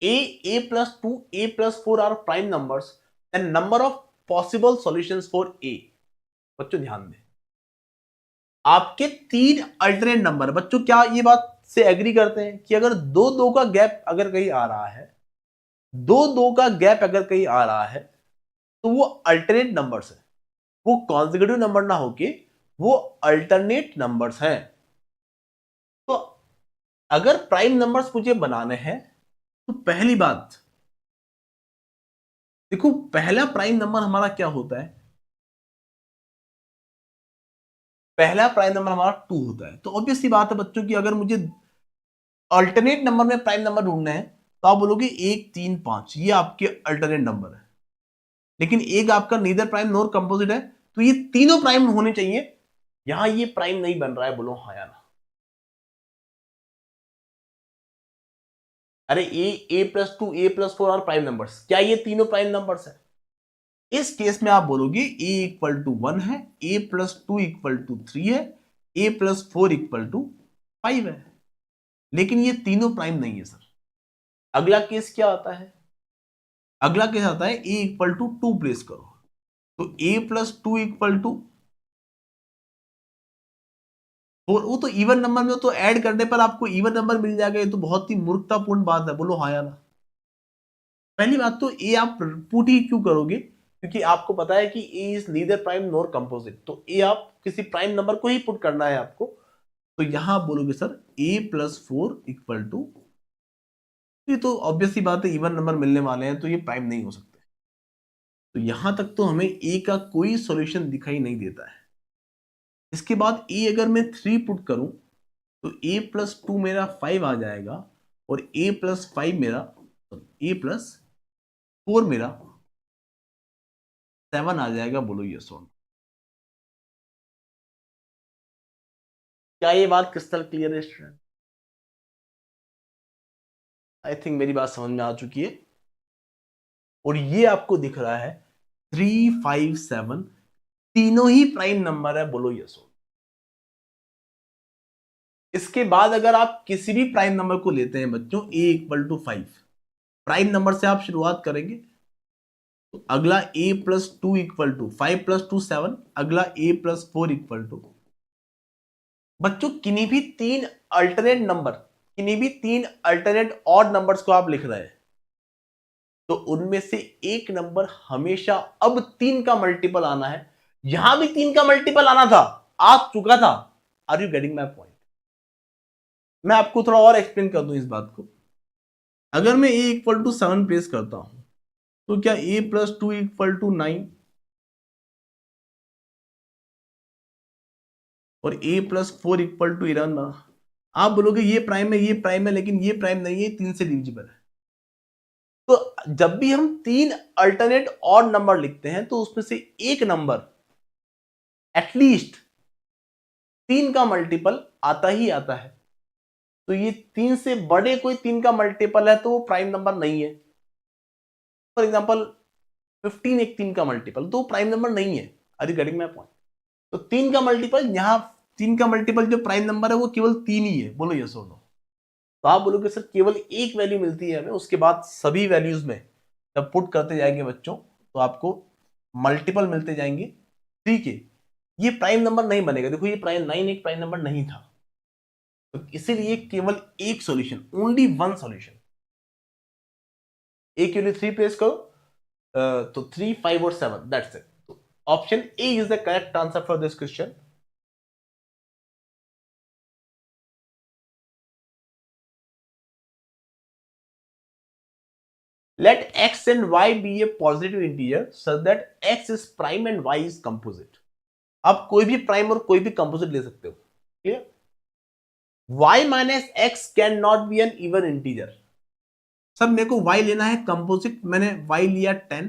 a+2 a+4 are prime numbers and number of possible solutions for a। बच्चों ध्यान दें, आपके तीन अल्टरनेट नंबर। बच्चों क्या ये बात से एग्री करते हैं कि अगर दो दो का गैप अगर कहीं आ रहा है, दो दो का गैप अगर कहीं आ रहा है, तो वो अल्टरनेट नंबर्स है, वो कॉन्जिक्यूटिव नंबर ना होके वो अल्टरनेट नंबर्स हैं। तो अगर प्राइम नंबर्स मुझे बनाने हैं तो पहली बात देखो, पहला प्राइम नंबर हमारा क्या होता है? पहला प्राइम नंबर हमारा 2 होता है। तो ऑब्वियस सी बात है बच्चों की, अगर मुझे अल्टरनेट नंबर में प्राइम नंबर ढूंढने हैं तो आप बोलोगे 1 3 5, ये आपके अल्टरनेट नंबर है। लेकिन एक आपका नीदर प्राइम नॉर कंपोजिट है, तो ये तीनों प्राइम होने चाहिए। यहां ये प्राइम नहीं बन रहा है, बोलो हाँ या ना। अरे a+2 a+4 are prime numbers, क्या ये तीनों प्राइम नंबर्स है? इस केस में आप बोलोगे a=1 है, a+2=3 है, a+4=5 है। लेकिन ये तीनों प्राइम नहीं है सर। अगला केस क्या आता है? अगला केस आता है a=2 प्लेस करो, तो a+2 और वो तो इवन नंबर में, तो ऐड करने पर आपको इवन नंबर मिल जाएगा। ये तो बहुत ही मूर्खतापूर्ण बात है, बोलो हाँ या ना। पहली बात तो ए आप पुट ही क्यों करोगे? क्योंकि आपको पता है कि a is neither prime nor composite, तो ए आप किसी प्राइम नंबर को ही पुट करना है आपको। तो यहां आप बोलोगे सर a+4 ये तो ऑब्वियस सी बात है, इवन नंबर मिलने वाले हैं तो ये प्राइम नहीं हो सकते। तो यहां तक तो हमें ए का कोई सॉल्यूशन दिखाई नहीं देता है। इसके बाद ए अगर मैं 3 पुट करूं तो a+2 मेरा 5 आ जाएगा, और a+5 मेरा, a+4 मेरा 7 आ जाएगा। बोलो यस और नो। क्या ये बात क्रिस्टल क्लियर है स्टूडेंट? आई थिंक मेरी बात समझ में आ चुकी है। और ये आपको दिख रहा है 3 5 7 तीनों ही प्राइम नंबर है। बोलो यस और नो। इसके बाद अगर आप किसी भी प्राइम नंबर को लेते हैं बच्चों, a=5 प्राइम नंबर से आप शुरुआत करेंगे, तो अगला a+2=5 + 2 7, अगला a+4 बच्चों किन्हीं भी तीन अल्टरनेट नंबर, किन्हीं भी तीन अल्टरनेट ऑड नंबर्स को आप लिख रहे हैं, तो उनमें से एक नंबर हमेशा अब 3 का मल्टीपल आना है। यहां भी 3 का मल्टीपल आना था, आ चुका था। Are you getting my point? मैं आपको थोड़ा और एक्सप्लेन कर दूं इस बात को। अगर मैं a=7 प्लेस करता हूं, तो क्या a+2=9 और a+4=11 बना? आप बोलोगे ये प्राइम है, ये प्राइम है, लेकिन ये प्राइम नहीं है, 3 से डिविजिबल है। तो जब भी हम तीन अल्टरनेट ऑड नंबर लिखते हैं तो उसमें से एक नंबर एटलीस्ट 3 का मल्टीपल आता ही आता है। तो ये 3 से बड़े कोई 3 का मल्टीपल है तो वो प्राइम नंबर नहीं है। फॉर एग्जांपल 15 एक 3 का मल्टीपल, तो प्राइम नंबर नहीं है। Are you getting my point? तो 3 का मल्टीपल, यहां 3 का मल्टीपल जो प्राइम नंबर है वो केवल 3 ही है। बोलो यस और नो। तो आप बोलोगे सर केवल एक वैल्यू मिलती है हमें, उसके बाद सभी वैल्यूज में जब पुट करते जाएंगे बच्चों तो आपको मल्टीपल मिलते जाएंगे। ठीक है, ये प्राइम नंबर नहीं बनेगा। देखो ये प्राइम 9 एक प्राइम नंबर नहीं था, तो इसीलिए केवल एक सॉल्यूशन, ओनली वन सॉल्यूशन। ए के लिए 3 प्लेस करो, तो 3 5 और 7, that's it. Option a is the correct answer for this question. Let x and y be a positive integer such that x is prime and y is composite. आप कोई भी prime और कोई भी कंपोजिट ले सकते हो। Clear? y minus x can not be an even integer. Sir मेरे को y लेना है कंपोजिट, मैंने y लिया 10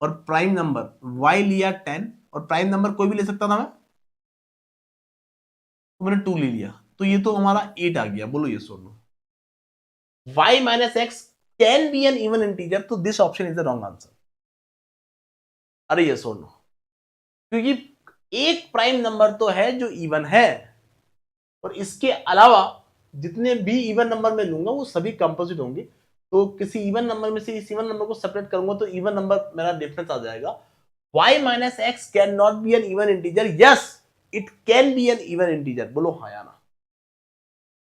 और प्राइम नंबर y लिया 10 और प्राइम नंबर कोई भी ले सकता था मैं, तो मैंने 2 ले लिया, तो ये तो हमारा 8 आ गया। बोलो ये सुन लो, y minus x can be an even integer, तो this option is the wrong answer. अरे ये सुन, क्योंकि एक प्राइम नंबर तो है जो इवन है, और इसके अलावा जितने भी इवन नंबर में लूंगा वो सभी कंपोजिट होंगे। तो किसी इवन नंबर में से इस इवन नंबर को सेपरेट करूंगा तो इवन नंबर मेरा डिफरेंस आ जाएगा। y minus x can not be an even integer, yes it can be an even integer, बोलो हाँ या ना।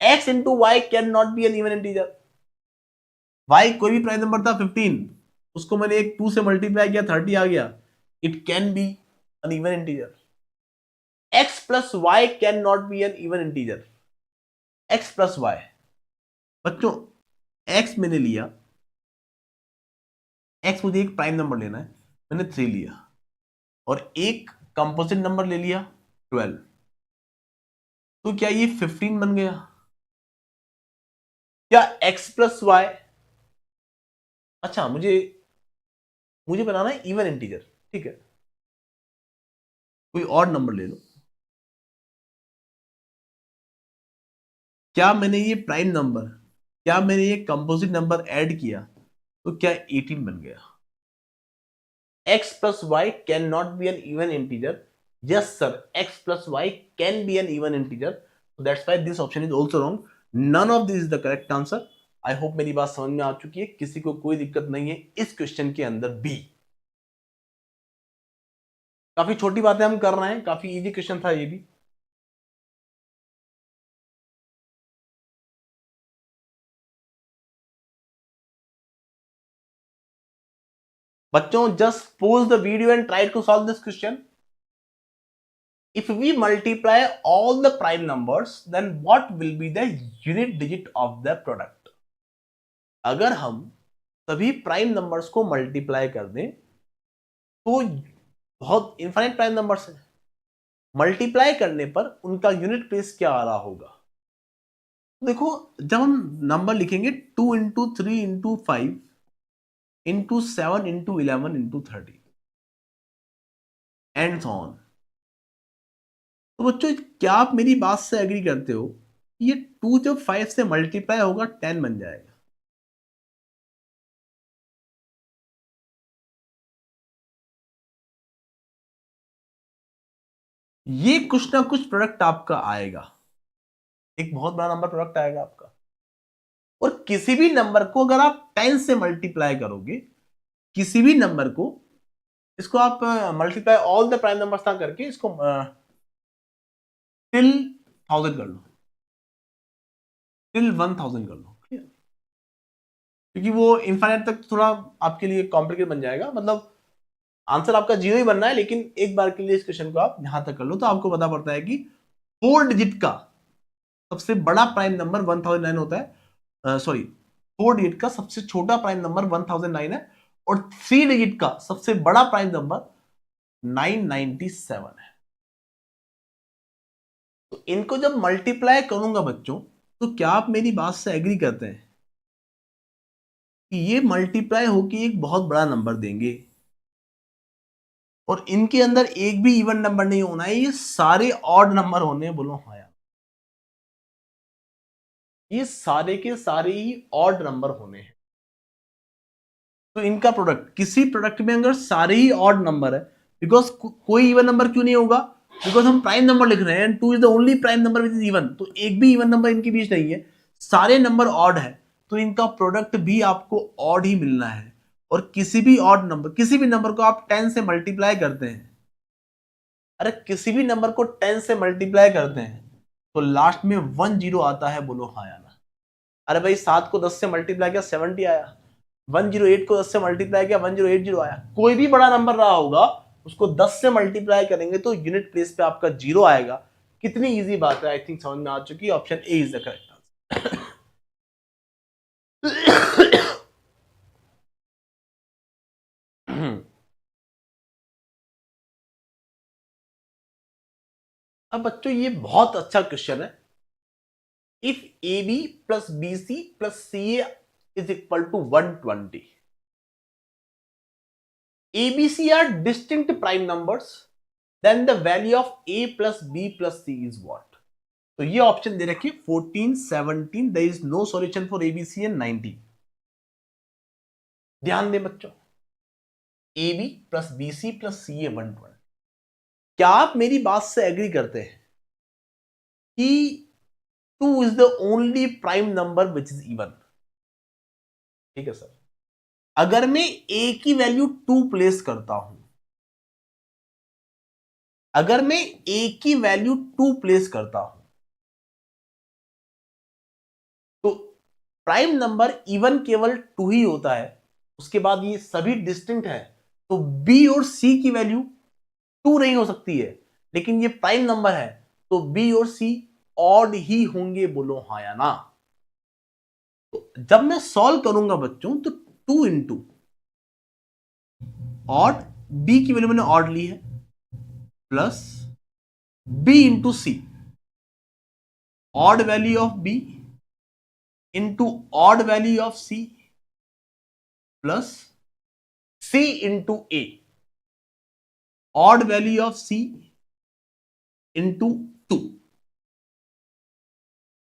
x into y can not be an even integer. y कोई भी प्राइम नंबर था 15, उसको मैंने एक 2 से मल्टीप्लाई किया 30 आ गया, it can be an even integer. x plus y can not be an even integer, x plus y. बच्चों x मैंने लिया, x मुझे एक प्राइम नंबर लेना है, मैंने 3 लिया, और एक कंपोजिट नंबर ले लिया 12, तो क्या ये 15 बन गया? क्या x प्लस वाई, अच्छा मुझे बनाना है इवन इंटीजर, ठीक है, कोई और नंबर ले लो। क्या मैंने ये प्राइम नंबर, क्या मैंने ये कंपोजिट नंबर ऐड किया तो क्या 18 बन गया? x plus y can not be an even integer, yes sir x plus y can be an even integer, so that's why this option is also wrong. None of this is the correct answer. I hope मेरी बात समझ में आ चुकी है, किसी को कोई दिक्कत नहीं है इस क्वेश्चन के अंदर भी। काफी छोटी बातें हम कर रहे हैं, काफी इजी क्वेश्चन था ये भी। बच्चों just pause the video and try to solve this question. If we multiply all the prime numbers, then what will be the unit digit of the product? अगर हम सभी प्राइम नंबर्स को multiply कर दें तो बहुत इनफाइनाइट प्राइम नंबर्स हैं, multiply करने पर उनका यूनिट प्लेस क्या आ रहा होगा? देखो जब हम नंबर लिखेंगे 2 into 3 into 5 into 7 into 11 into 30 and so on, तो बच्चों क्या आप मेरी बात से एग्री करते हो? ये 2 जब 5 से मल्टीप्लाई होगा 10 बन जाएगा। ये कुछ ना कुछ प्रोडक्ट आपका आएगा, एक बहुत बड़ा नंबर प्रोडक्ट आएगा आपका। और किसी भी नंबर को अगर आप 10 से मल्टीप्लाई करोगे, किसी भी नंबर को, इसको आप multiply all the prime numbers ना करके इसको टिल 1000 कर लो, टिल 1000 कर लो, क्योंकि वो इनफाइनाइट तक थोड़ा आपके लिए कॉम्प्लिकेट बन जाएगा। मतलब आंसर आपका 0 ही बनना है, लेकिन एक बार के लिए इस क्वेश्चन को आप यहां तक कर लो तो आपको पता पड़ता है कि 4 डिजिट का सबसे बड़ा प्राइम नंबर 1009 होता है, सॉरी 4 डिजिट का सबसे छोटा प्राइम नंबर 1009 है, और 3 डिजिट का सबसे बड़ा प्राइम नंबर 997 है। तो इनको जब मल्टीप्लाई करूंगा बच्चों, तो क्या आप मेरी बात से एग्री करते हैं कि ये मल्टीप्लाई होकर एक बहुत बड़ा नंबर देंगे, और इनके अंदर एक भी इवन नंबर नहीं होना है, ये सारे ऑड नंबर होने हैं, बोलो हाँ यार, ये सारे के सारे ही ऑड नंबर होने हैं। तो इनका प्रोडक्ट, किसी प्रोडक्ट में अगर सारे ही ऑड नंबर है, बिकॉज कोई इवन नंबर क्यों नहीं होगा? बिकॉज हम प्राइम नंबर लिख रहे हैं and 2 is the only prime number which is even, तो एक भी इवन नंबर इनके बीच नहीं है, सारे नंबर ऑड है, तो इनका प्रोडक्ट भी आपको ऑड ही मिलना है। और किसी भी ऑड नंबर, किसी भी नंबर को आप 10 से मल्टीप्लाई करते हैं, अरे किसी भी नंबर को 10 से मल्टीप्लाई करते हैं तो लास्ट में 10 आता है, बोलो हाँ या ना। अरे भाई 7 को 10 से मल्टीप्लाई किया 70 आया, 108 को 10 से मल्टीप्लाई किया 1080 आया। कोई भी बड़ा नंबर रहा होगा उसको 10 से मल्टीप्लाई करेंगे तो यूनिट प्लेस पे आपका 0 आएगा। कितनी इजी बात है, आई थिंक समझ में आ चुकी है। Option a is the correct answer. अब बच्चों ये बहुत अच्छा क्वेश्चन है। If a b plus b c plus c a is equal to 120, ABC are distinct prime numbers, then the value of A plus B plus C is what? तो ये option दे रखिए 14, 17, there is no solution for ABC and 90. ध्यान दें बच्चों, a b plus b c plus c a 120। क्या आप मेरी बात से एग्री करते हैं कि 2 is the only prime number which is even? ठीक है सर, अगर मैं ए की वैल्यू 2 प्लेस करता हूं, अगर मैं ए की वैल्यू 2 प्लेस करता हूं, तो प्राइम नंबर इवन केवल 2 ही होता है, उसके बाद ये सभी डिस्टिंक्ट है, तो बी और सी की वैल्यू 2 नहीं हो सकती है, लेकिन ये प्राइम नंबर है, तो बी और सी ऑड ही होंगे। बोलो हाँ या ना? तो जब मैं सॉल्व करूंगा बच्चों, तो 2 इंटू ऑड, बी की वैल्यू मैंने ऑड ली है, plus b into c, odd value of b into odd value of c, plus c into a, odd value of c into 2।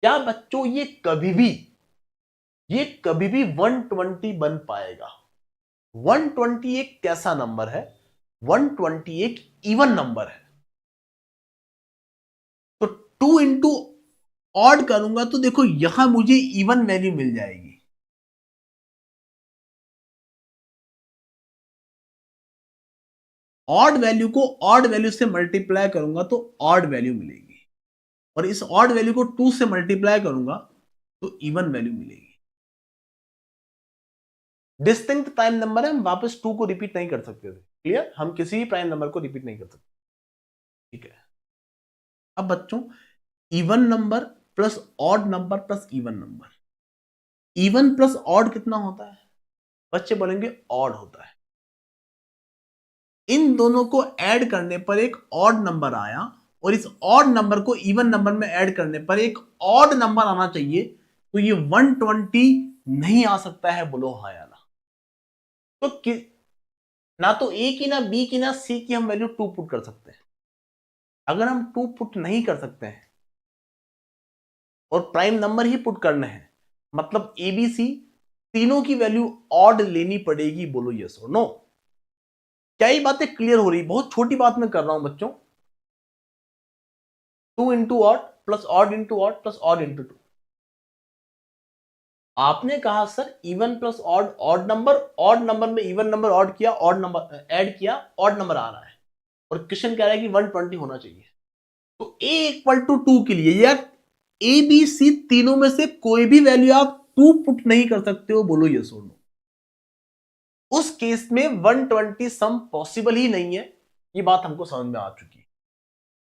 क्या बच्चों ये कभी भी 120 बन पाएगा? 120 एक कैसा नंबर है? 120 एक इवन नंबर है। तो 2 इंटू ऑड करूंगा तो देखो यहां मुझे इवन वैल्यू मिल जाएगी, ऑड वैल्यू को ऑड वैल्यू से मल्टीप्लाई करूंगा तो ऑड वैल्यू मिलेगी, और इस ऑड वैल्यू को 2 से मल्टीप्लाई करूंगा तो इवन वैल्यू मिलेगी। डिस्टिंक्ट प्राइम नंबर है, हम वापस 2 को रिपीट नहीं कर सकते थे। क्लियर? हम किसी भी प्राइम नंबर को रिपीट नहीं कर सकते। ठीक है, अब बच्चों even number plus odd number plus even number, even plus odd कितना होता है? बच्चे बोलेंगे ऑड होता है। इन दोनों को ऐड करने पर एक ऑड नंबर आया, और इस ऑड नंबर को इवन नंबर में ऐड करने पर एक ऑड नंबर आना चाहिए, तो ये 120 नहीं आ सकता है। बोलो हाँ या ना? तो ना तो ए की, ना बी की, ना सी की हम वैल्यू 2 पुट कर सकते हैं। अगर हम 2 पुट नहीं कर सकते हैं और प्राइम नंबर ही पुट करने हैं, मतलब ए बी सी तीनों की वैल्यू ऑड लेनी पड़ेगी। बोलो यस और नो? क्या ये बातें क्लियर हो रही? बहुत छोटी बात मैं कर रहा हूं बच्चों। 2 into odd plus odd into odd plus odd into 2। आपने कहा sir even plus odd, odd number में इवन नंबर ऑड किया, ऑड नंबर ऐड किया, ऑड नंबर आ रहा है, और क्वेश्चन कह रहा है कि 120 होना चाहिए। तो ए इक्वल टू 2 के लिए यार ए बी सी तीनों में से कोई भी वैल्यू आप 2 पुट नहीं कर सकते हो। बोलो यस और नो? उस केस में 120 सम पॉसिबल ही नहीं है। ये बात हमको समझ में आ चुकी है।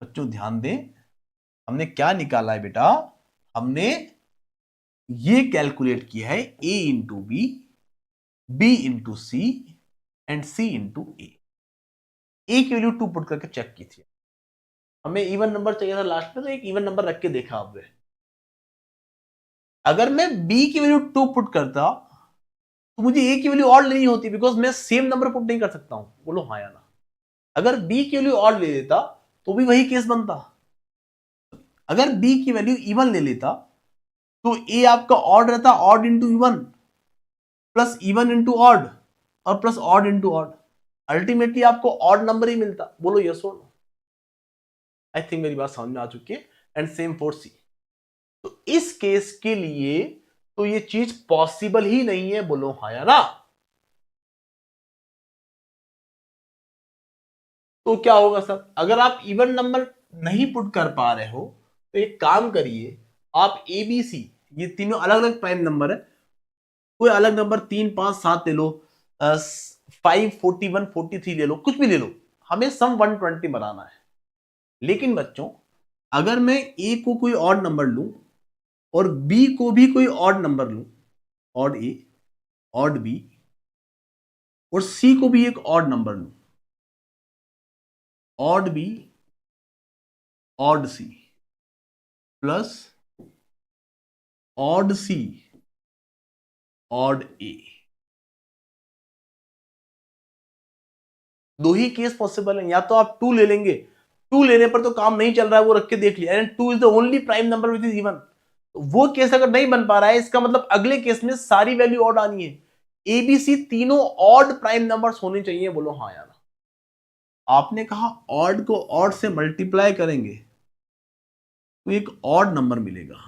बच्चों ध्यान दें, हमने क्या निकाला है बेटा? हमने ये कैलकुलेट किया है a into b into c and c into a की वैल्यू 2 पुट करके चेक की थी। हमें इवन नंबर चाहिए था लास्ट में, तो एक इवन नंबर रख के देखा आपने। अगर मैं बी की वैल्यू 2 पुट करता तो मुझे ए की वैल्यू ऑड लेनी होती, बिकॉज मैं सेम नंबर पुट नहीं कर सकता हूं। बोलो हाँ या ना? अगर बी की वैल्यू ऑड ले लेता तो भी वही केस बनता। अगर बी की वैल्यू इवन ले लेता तो ए आपका ऑड रहता, odd into even plus even into odd और plus odd into odd, ultimately आपको ऑड नंबर ही मिलता। बोलो यस और नो? आई थिंक मेरी बात समझ में आ चुकी है। एंड सेम फॉर सी। तो इस केस के लिए तो ये चीज पॉसिबल ही नहीं है। बोलो हाँ या ना? तो क्या होगा सर? अगर आप इवन नंबर नहीं पुट कर पा रहे हो तो एक काम करिए, आप ए बी सी ये तीनों अलग अलग प्राइम नंबर है, कोई अलग नंबर 3 5 7 ले लो, 5 41 43 ले लो, कुछ भी ले लो, हमें सम 120 बनाना है। लेकिन बच्चों अगर मैं ए को कोई ऑड नंबर लूं और बी को भी कोई ऑड नंबर लूं, ऑड ए, ऑड बी, और सी को भी एक ऑड नंबर लूं, ऑड बी, ऑड सी, प्लस ऑड सी, ऑड ए, दो ही केस पॉसिबल है। या तो आप 2 ले लेंगे, 2 लेने पर तो काम नहीं चल रहा है, वो रख के देख लिया, and 2 is the only prime number which is even. वो केस अगर नहीं बन पा रहा है, इसका मतलब अगले केस में सारी वैल्यू ऑड आनी है। ABC तीनों ऑड प्राइम नंबर्स होने चाहिए, बोलो हाँ या ना। आपने कहा ऑड को ऑड से मल्टीप्लाई करेंगे तो एक ऑड नंबर मिलेगा,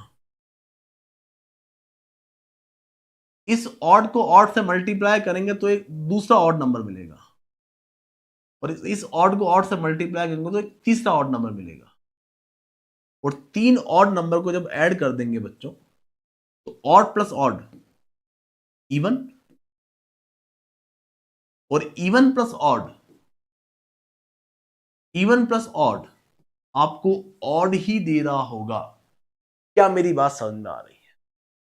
इस ऑड को ऑड से मल्टीप्लाई करेंगे तो एक दूसरा ऑड नंबर मिलेगा, और इस ऑड को ऑड से मल्टीप्लाई करेंगे तो एक तीसरा ऑड नंबर मिलेगा, और तीन ऑड नंबर को जब ऐड कर देंगे बच्चों तो ऑड प्लस ऑड इवन, और even plus odd, even plus odd आपको ऑड ही दे रहा होगा। क्या मेरी बात समझ में आ रही है?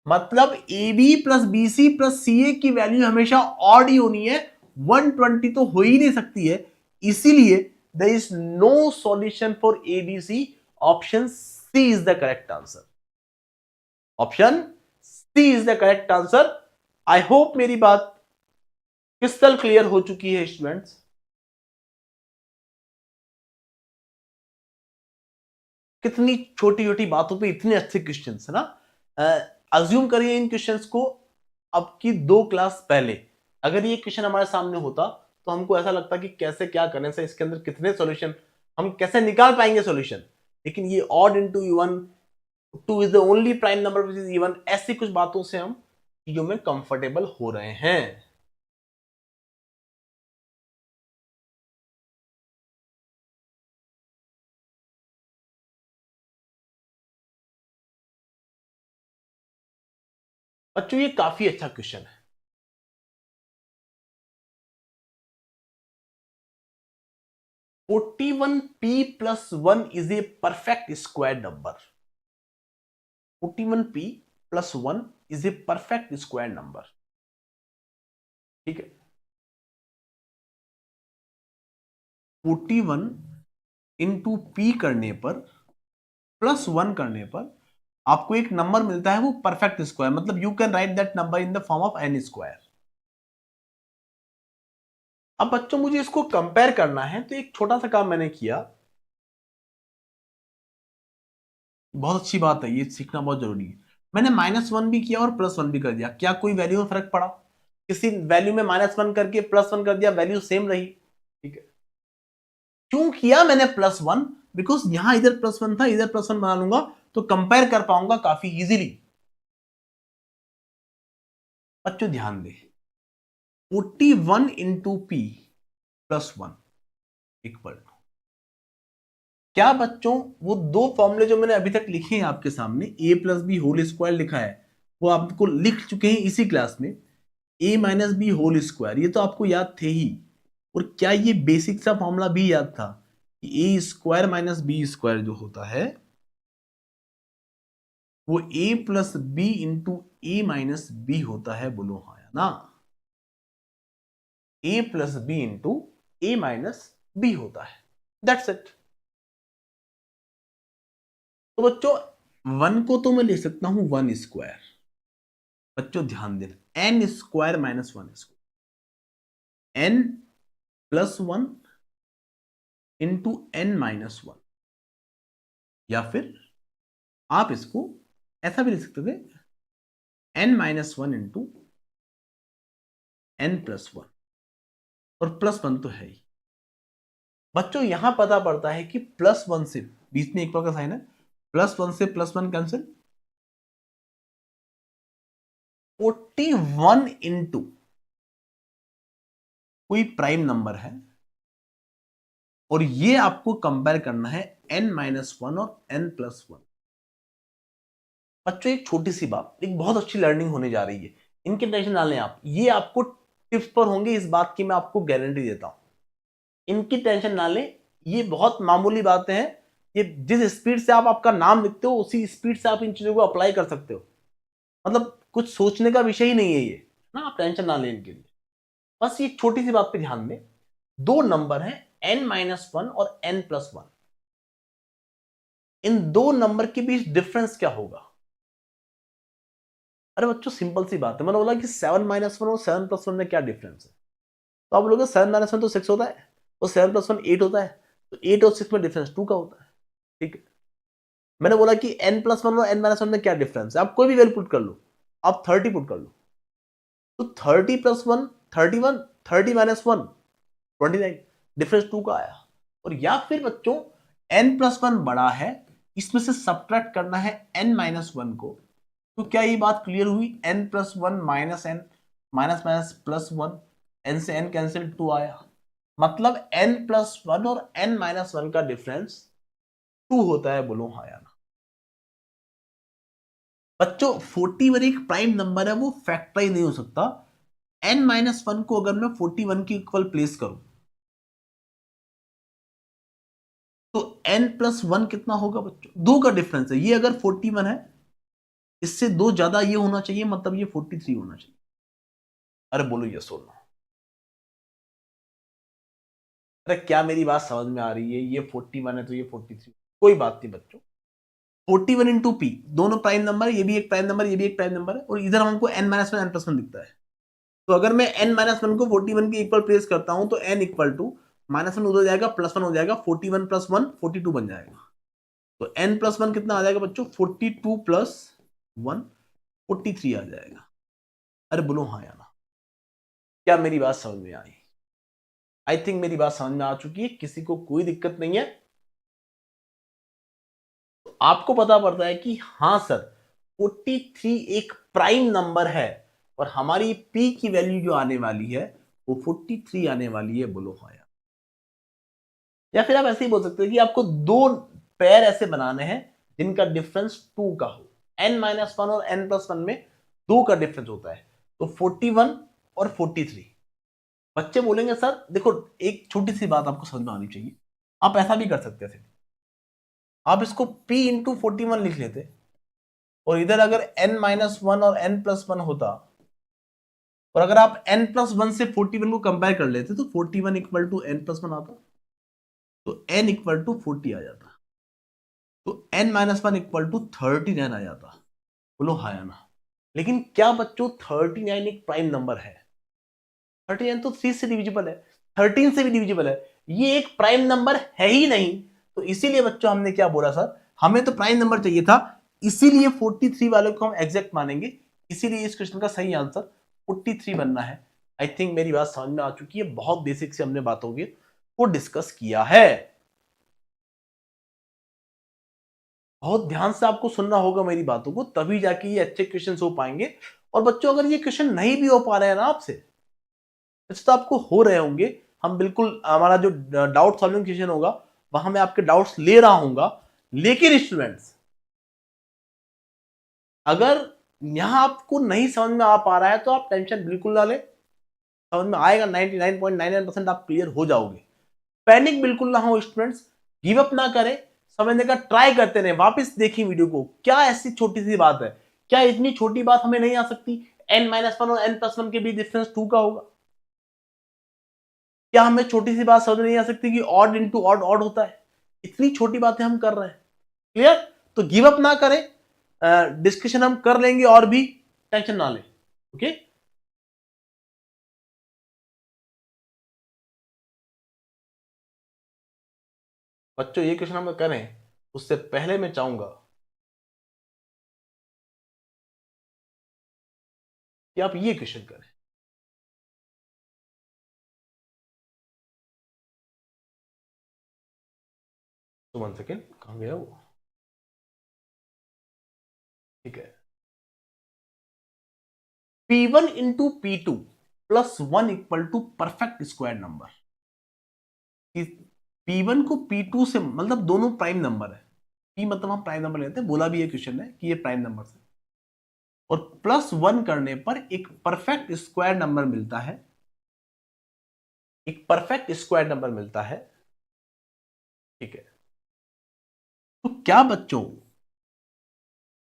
मतलब a b plus b c plus c a की वैल्यू हमेशा ऑड ही होनी है, 120 तो हो ही नहीं सकती है। इसीलिए there is no solution for a b c, option c is the correct answer, option c is the correct answer. I hope मेरी बात क्रिस्टल क्लियर हो चुकी है स्टूडेंट्स। कितनी छोटी छोटी बातों पे इतने अच्छे क्वेश्चंस है ना। अज्यूम करिए इन क्वेश्चंस को अब की 2 क्लास पहले अगर ये क्वेश्चन हमारे सामने होता तो हमको ऐसा लगता कि कैसे क्या करने से इसके अंदर कितने सॉल्यूशन हम कैसे निकाल पाएंगे सॉल्यूशन, लेकिन ये odd into even, 2 is the only prime number which is even, ऐसी कुछ बातों से हम चीजों में कंफर्टेबल हो रहे हैं। बच्चों ये काफी अच्छा क्वेश्चन है। 41p plus 1 is a perfect square number. 41p plus 1 is a perfect square number. ठीक है, 41 इंटू पी करने पर प्लस 1 करने पर आपको एक नंबर मिलता है वो परफेक्ट स्क्वायर, मतलब you can write that number in the form of n square. अब बच्चों मुझे इसको कंपेयर करना है तो एक छोटा सा काम मैंने किया, बहुत अच्छी बात है, ये सीखना बहुत जरूरी है। मैंने -1 भी किया और +1 भी कर दिया, क्या कोई वैल्यू में फर्क पड़ा? किसी वैल्यू में -1 करके +1 कर दिया, वैल्यू सेम रही। ठीक है, क्यों किया मैंने +1? बिकॉज यहां इधर +1 था, इधर +1 बना लूंगा तो कंपेयर कर पाऊंगा काफी इजीली। बच्चों ध्यान दे, 41 into p plus 1 equal to, क्या बच्चों वो दो फॉर्मूले जो मैंने अभी तक लिखे हैं आपके सामने, a plus b whole square लिखा है, वो आपको लिख चुके हैं इसी क्लास में, a minus b whole square, ये तो आपको याद थे ही। और क्या ये बेसिक सा फॉर्मूला भी याद था कि a square minus b square जो होता है वो a plus b into a minus b होता है, बोलो हाँ या ना? a plus b into a minus b होता है, दैट्स इट। तो बच्चों 1 को तो मैं लिख सकता हूं 1 स्क्वायर, बच्चों ध्यान देना, n square minus 1 square, n plus 1 into n minus 1, या फिर आप इसको ऐसा भी लिख सकते थे, n minus 1 into n plus 1, और प्लस 1 तो है ही। बच्चों यहां पता पड़ता है कि +1 से, बीच में एक का साइन है, +1 से +1 कैंसिल, 41 इंटू कोई प्राइम नंबर है और ये आपको कंपेयर करना है n-1 और n+1। बच्चों एक छोटी सी बात, एक बहुत अच्छी लर्निंग होने जा रही है, इनकी टेंशन ना लें आप, ये आपको टिप्स पर होंगे इस बात की मैं आपको गारंटी देता हूं, इनकी टेंशन ना लें, ये बहुत मामूली बातें हैं। ये जिस स्पीड से आप आपका नाम लिखते हो उसी स्पीड से आप इन चीजों को अप्लाई कर सकते हो, मतलब कुछ सोचने का विषय ही नहीं है ये ना, आप टेंशन ना लें इनके लिए। बस ये छोटी सी बात पे ध्यान दें, दो नंबर हैं n-1 और n+1, इन दो नंबर के बीच डिफरेंस क्या होगा? अरे बच्चों सिंपल सी बात है, मैंने बोला कि 7-1 और 7+1 में क्या डिफरेंस है, तो आप लोग 7-1 तो 6 होता है और 7+1 8 होता है, तो 8 और 6 में डिफरेंस 2 का होता है। ठीक है, मैंने बोला कि n+1 और n-1 में क्या डिफरेंस है, आप कोई भी वैल्यू पुट कर लो, आप 30 पुट कर लो, तो 30 प्लस 1 31, 30 माइनस 1 29, डिफरेंस 2 का आया। और या फिर बच्चों n प्लस 1 बड़ा है, इसमें से सब्ट्रैक्ट करना है n माइनस 1 को। तो क्या ये बात क्लियर हुई? n plus 1 minus n, minus minus plus 1, n से n कैंसिल 2 आया। मतलब n प्लस 1 और n माइनस 1 का डिफरेंस 2 होता है। बोलो हाँ या ना। बच्चों 41 एक प्राइम नंबर है, वो फैक्टराइज नहीं हो सकता। n माइनस 1 को अगर मैं 41 के इक्वल प्लेस करूं तो n प्लस 1 कितना होगा बच्चों? 2 का डिफरेंस है। ये अगर 41 है, इससे 2 ज्यादा ये होना चाहिए, मतलब ये 43 होना चाहिए। अरे बोलो ये सोना। अरे क्या मेरी बात समझ में आ रही है? ये 41 है तो ये 43। कोई बात नहीं बच्चों, 41 इंटू पी, दोनों प्राइम नंबर, ये भी एक प्राइम नंबर, ये भी एक प्राइम नंबर है, और इधर हमको n minus one n plus one दिखता है। तो अगर मैं n माइनस वन को 41 के इक्वल प्लेस करता हूं तो n equal to minus one उधर जाएगा, प्लस वन हो जाएगा, 41 प्लस वन 42 बन जाएगा। तो n प्लस वन कितना आ जाएगा बच्चों? 42 प्लस वन 43 आ जाएगा। अरे बोलो हाँ या ना। क्या मेरी बात समझ में आई? आई थिंक मेरी बात समझ में आ चुकी है, किसी को कोई दिक्कत नहीं है। तो आपको पता पड़ता है कि हाँ सर 43 एक प्राइम नंबर है, और हमारी p की वैल्यू जो आने वाली है वो 43 आने वाली है। बोलो हाँ या फिर आप ऐसे ही बोल सकते हैं कि आपको दो पेयर ऐसे बनाने हैं जिनका डिफरेंस 2 का हो। n माइनस वन और n प्लस वन में 2 का डिफरेंस होता है, तो 41 और 43। बच्चे बोलेंगे सर देखो, एक छोटी सी बात आपको समझ में आनी चाहिए। आप ऐसा भी कर सकते थे, आप इसको p इंटू 41 लिख लेते, और इधर अगर n माइनस वन और n प्लस वन होता, और अगर आप n प्लस वन से 41 को कंपेयर कर लेते तो 41 equal to n plus one आता, तो n इक्वल टू 40 आ जाता, तो n minus one equal to 39 आ जाता। बोलो हाँ या ना। लेकिन क्या बच्चों 39 एक प्राइम नंबर है? 39 तो 3 से डिविजिबल है, 13 से भी डिविजिबल है, ये एक प्राइम नंबर है ही नहीं। तो इसीलिए बच्चों हमने क्या बोला सर, हमें तो प्राइम नंबर चाहिए था, इसीलिए 43 वाले को हम एग्जैक्ट मानेंगे। इसीलिए इस क्वेश्चन का सही आंसर 43 बनना है। आई थिंक मेरी बात समझ में आ चुकी है, बहुत बेसिक से हमने बातों को डिस्कस किया है। बहुत ध्यान से आपको सुनना होगा मेरी बातों को, तभी जाके ये अच्छे क्वेश्चन हो पाएंगे। और बच्चों अगर ये क्वेश्चन नहीं भी हो पा रहे हैं ना आपसे, वैसे तो आपको हो रहे होंगे, हम बिल्कुल हमारा जो डाउट सॉल्विंग सेशन होगा वहां मैं आपके डाउट्स ले रहा हूंगा। लेकिन स्टूडेंट्स अगर यहां आपको नहीं समझ में आ पा रहा है तो आप टेंशन बिल्कुल ना ले, समझ में आएगा। 99.99% आप क्लियर हो जाओगे। पैनिक बिल्कुल ना हो स्टूडेंट्स, गिव अप ना करें, समझने का ट्राई करते रहे। वापस देखिए वीडियो को, क्या ऐसी छोटी सी बात है, क्या इतनी छोटी बात हमें नहीं आ सकती? n माइनस वन और n प्लस वन के बीच डिफरेंस 2 का होगा। क्या हमें छोटी सी बात समझ नहीं आ सकती कि ऑड इंटू ऑड ऑड होता है? इतनी छोटी बातें हम कर रहे हैं। क्लियर? तो गिव अप ना करें, डिस्कशन हम कर लेंगे और भी, टेंशन ना लें। ओके बच्चों, ये क्वेश्चन हम करें उससे पहले मैं चाहूंगा कि आप ये क्वेश्चन करें। तो 1 सेकेंड, कहां गया वो? ठीक है, P1 into P2 plus one equal to perfect square number. P1 को P2 से, मतलब दोनों प्राइम नंबर है, P मतलब हम प्राइम नंबर लेते हैं, बोला भी ये क्वेश्चन है कि ये प्राइम नंबर है, और प्लस वन करने पर एक परफेक्ट स्क्वायर नंबर मिलता है, एक परफेक्ट स्क्वायर नंबर मिलता है। ठीक है, तो क्या बच्चों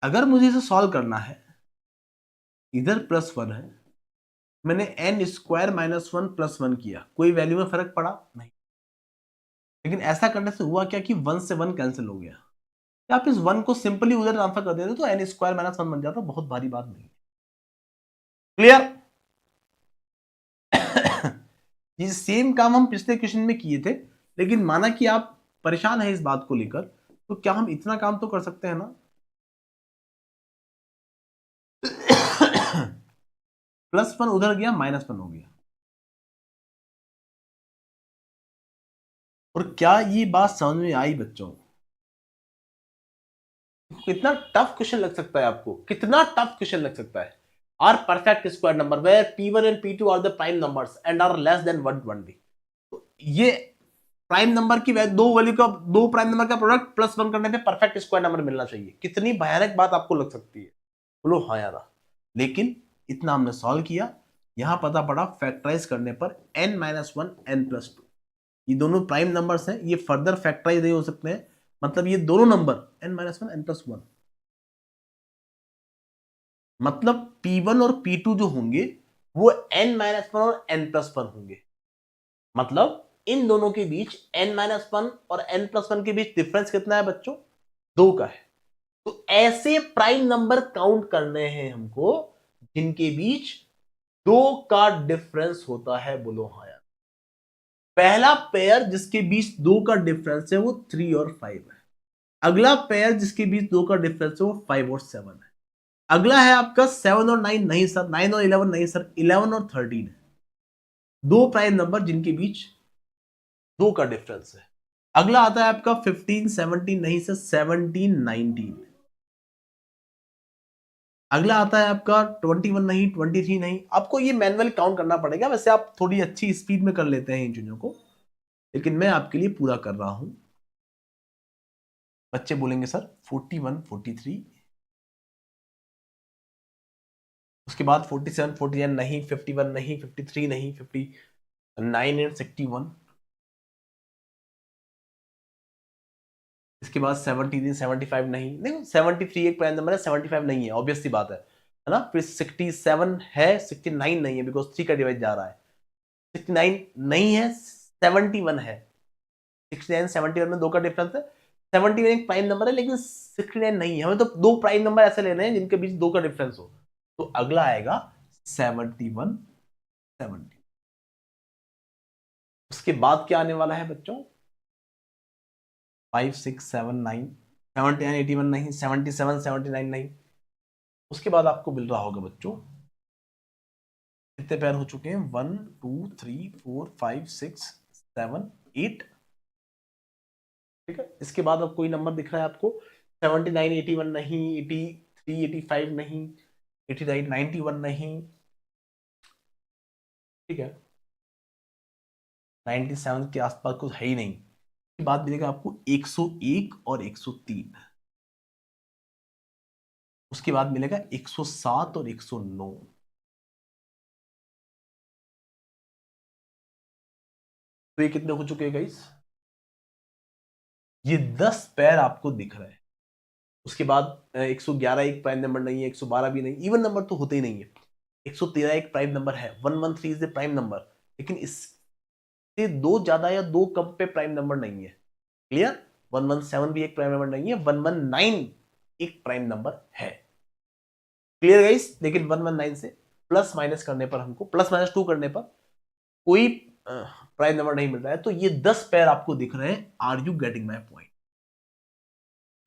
अगर मुझे इसे सॉल्व करना है, इधर प्लस वन है, मैंने n square minus one plus one किया, कोई वैल्यू में फर्क पड़ा नहीं। लेकिन ऐसा करने से हुआ क्या कि वन से वन कैंसिल हो गया। आप इस वन को सिंपली उधर ट्रांसफर कर देते तो एन स्क्वायर माइनस वन बन जाता, बहुत भारी बात नहीं। क्लियर? ये सेम काम हम पिछले क्वेश्चन में किए थे, लेकिन माना कि आप परेशान हैं इस बात को लेकर, तो क्या हम इतना काम तो कर सकते हैं ना। +1 उधर गया, -1 हो गया। और क्या ये बात समझ में आई बच्चों? कितना टफ क्वेश्चन लग सकता है आपको, कितना टफ क्वेश्चन लग सकता है। Are perfect square number where P1 and P2 are the prime numbers and are less than 120। तो ये प्राइम नंबर की दो वैल्यू का, दो प्राइम नंबर का प्रोडक्ट +1 करने पे परफेक्ट स्क्वायर नंबर मिलना चाहिए। कितनी भयानक बात आपको लग सकती है? बोलो हाँ यार। लेकिन इतना हमने सॉल्व किया, यहां पता पड़ा फैक्टराइज करने पर n-1 n+2 ये दोनों प्राइम नंबर्स हैं, ये फर्दर फैक्टराइज नहीं हो सकते हैं। मतलब ये दोनों नंबर n-1 n+1, मतलब P1 और P2 जो होंगे वो n-1 और n+1 होंगे। मतलब इन दोनों के बीच n-1 और n+1 के बीच डिफरेंस कितना है बच्चों? 2 का है। तो ऐसे प्राइम नंबर काउंट करने हैं हमको जिनके बीच 2 का डिफरेंस होता है। बोलो हाँ यार। पहला पेयर जिसके बीच 2 का डिफरेंस है वो 3 और 5 है। अगला पेयर जिसके बीच 2 का डिफरेंस है वो 5 और 7 है। अगला है आपका 7 और 9, नहीं सर। 9 और 11 नहीं सर। 11 और 13 है। दो प्राइम नंबर जिनके बीच 2 का डिफरेंस है। अगला आता है आपका 15 17, नहीं सर। 17 19। अगला आता है आपका 21 नहीं, 23 नहीं। आपको ये मैनुअल काउंट करना पड़ेगा। वैसे आप थोड़ी अच्छी स्पीड में कर लेते हैं इन चीजों को, लेकिन मैं आपके लिए पूरा कर रहा हूं। बच्चे बोलेंगे सर 41 43, उसके बाद 47 49 नहीं, 51 नहीं, 53 नहीं, 59 एंड 61, इसके बाद 73 75 नहीं। देखो 73 एक प्राइम नंबर है, 75 नहीं है, ऑब्वियस सी बात है ना। फिर 67 है, 69 नहीं है बिकॉज 3 का डिवाइड जा रहा है। 69 नहीं है, 71 है। 69 71 में 2 का डिफरेंस है। 71 एक प्राइम नंबर है लेकिन 69 नहीं है। हमें तो दो प्राइम नंबर ऐसे लेने हैं जिनके बीच 2 का डिफरेंस हो। तो अगला आएगा 71 70। उसके बाद क्या आने वाला है बच्चों? 5 6 7 9, 79 81 नहीं, 77 79 नहीं। उसके बाद आपको मिल रहा होगा बच्चों, कितने पैर हो चुके हैं? 1 2 3 4 5 6 7 8। ठीक है, इसके बाद अब कोई नंबर दिख रहा है आपको? 79 81 नहीं, 83 85 नहीं, 89 91 नहीं। ठीक है, 97 के आसपास कुछ है ही नहीं। उसके बाद मिलेगा आपको 101 और 103। उसके बाद मिलेगा 107 और 109। तो ये कितने हो चुके हैं गाइस? ये 10 पैर आपको दिख रहे हैं। उसके बाद 111 एक प्राइम नंबर नहीं है, 112 भी नहीं, इवन नंबर तो होते ही नहीं है। 113 एक प्राइम नंबर है, 113 इज ए प्राइम नंबर, लेकिन इससे दो ज्यादा या दो कम पे प्राइम नंबर नहीं है। क्लियर? 117 भी एक प्राइम नंबर नहीं है, 119 एक प्राइम नंबर है। Clear guys? लेकिन 119 से प्लस माइनस करने पर, हमको प्लस माइनस 2 करने पर कोई प्राइम नंबर नहीं मिल रहा है। तो ये 10 पैर आपको दिख रहे हैं। Are you getting my point?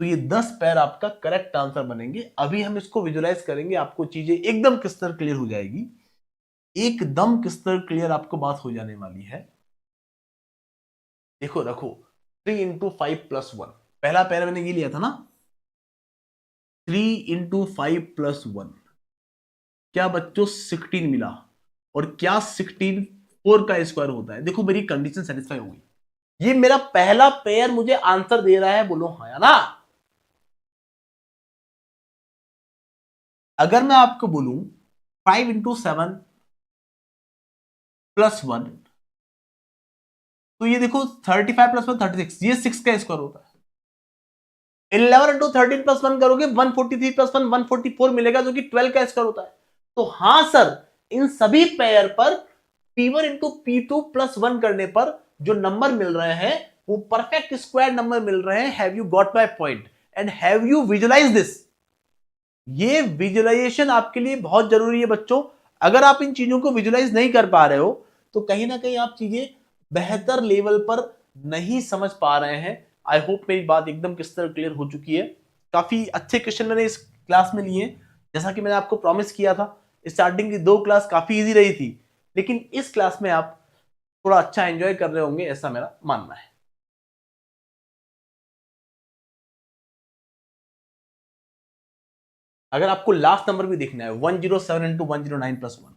तो ये 10 पैर आपका करेक्ट आंसर बनेंगे। अभी हम इसको विजुलाइज करेंगे, आपको चीजें एकदम क्रिस्टल क्लियर हो जाएगी। एकदम क्रिस्टल क्लियर आपको बात हो जाने वाली है। देखो रखो, 3 इंटू 5 प्लस 1, पहला पैर मैंने ये लिया था ना, 3 इंटू 5 प्लस 1, क्या बच्चों 16 मिला। और क्या 16 4 का स्क्वायर होता है? देखो मेरी कंडीशन सेटिस्फाई हो गई। ये मेरा पहला पेयर मुझे आंसर दे रहा है। बोलो हाँ या ना। अगर मैं आपको बोलूं 5 इंटू 7 प्लस 1, तो ये देखो 35 प्लस 1 36, ये 6 का स्क्वायर होता है। 11 इंटू 13 प्लस 1 करोगे 143 प्लस 1 144 मिलेगा, जो कि 12 का स्क्वायर होता है। तो हां सर, इन सभी पेयर पर P1 इंटू P2 प्लस 1 करने पर जो नंबर मिल रहे हैं वो परफेक्ट स्क्वायर नंबर मिल रहे हैं। Have you got my point and have you visualize this? ये विजुलाइजेशन आपके लिए बहुत जरूरी है बच्चों। अगर आप इन चीजों को विजुलाइज नहीं कर पा रहे हो तो कहीं ना कहीं आप चीजें बेहतर लेवल पर नहीं समझ पा रहे हैं। आई होप मेरी बात एकदम क्रिस्टल क्लियर हो चुकी है। काफी अच्छे क्वेश्चन मैंने इस क्लास में लिए, जैसा कि मैंने आपको प्रॉमिस किया था स्टार्टिंग की 2 क्लास काफी इजी रही थी, लेकिन इस क्लास में आप थोड़ा अच्छा एंजॉय कर रहे होंगे, ऐसा मेरा मानना है। अगर आपको लास्ट नंबर भी देखना है 107 इंटू 109 प्लस 1,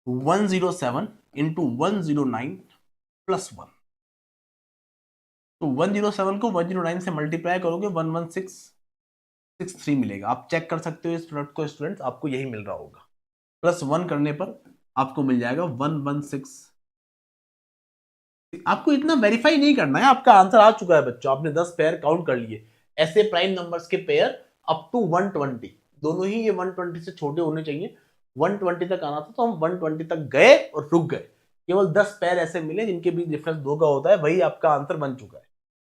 107 इंटू 109 प्लस 1, तो 107 को 109 से मल्टीप्लाई करोगे 11663 मिलेगा। आप चेक कर सकते हो इस प्रोडक्ट को स्टूडेंट्स, आपको यही मिल रहा होगा। प्लस 1 करने पर आपको मिल जाएगा 116। आपको इतना वेरीफाई नहीं करना है, आपका आंसर आ चुका है बच्चों, आपने 10 पेयर काउंट कर लिए। ऐसे प्राइम नंबर्स के पेयर अप टू 120, दोनों ही ये 120 से छोटे होने चाहिए। 120 तक आना था तो हम 120 तक गए और रुक गए। केवल 10 पेयर ऐसे मिले जिनके बीच डिफरेंस 2 का होता है, वही आपका आंसर बन चुका है।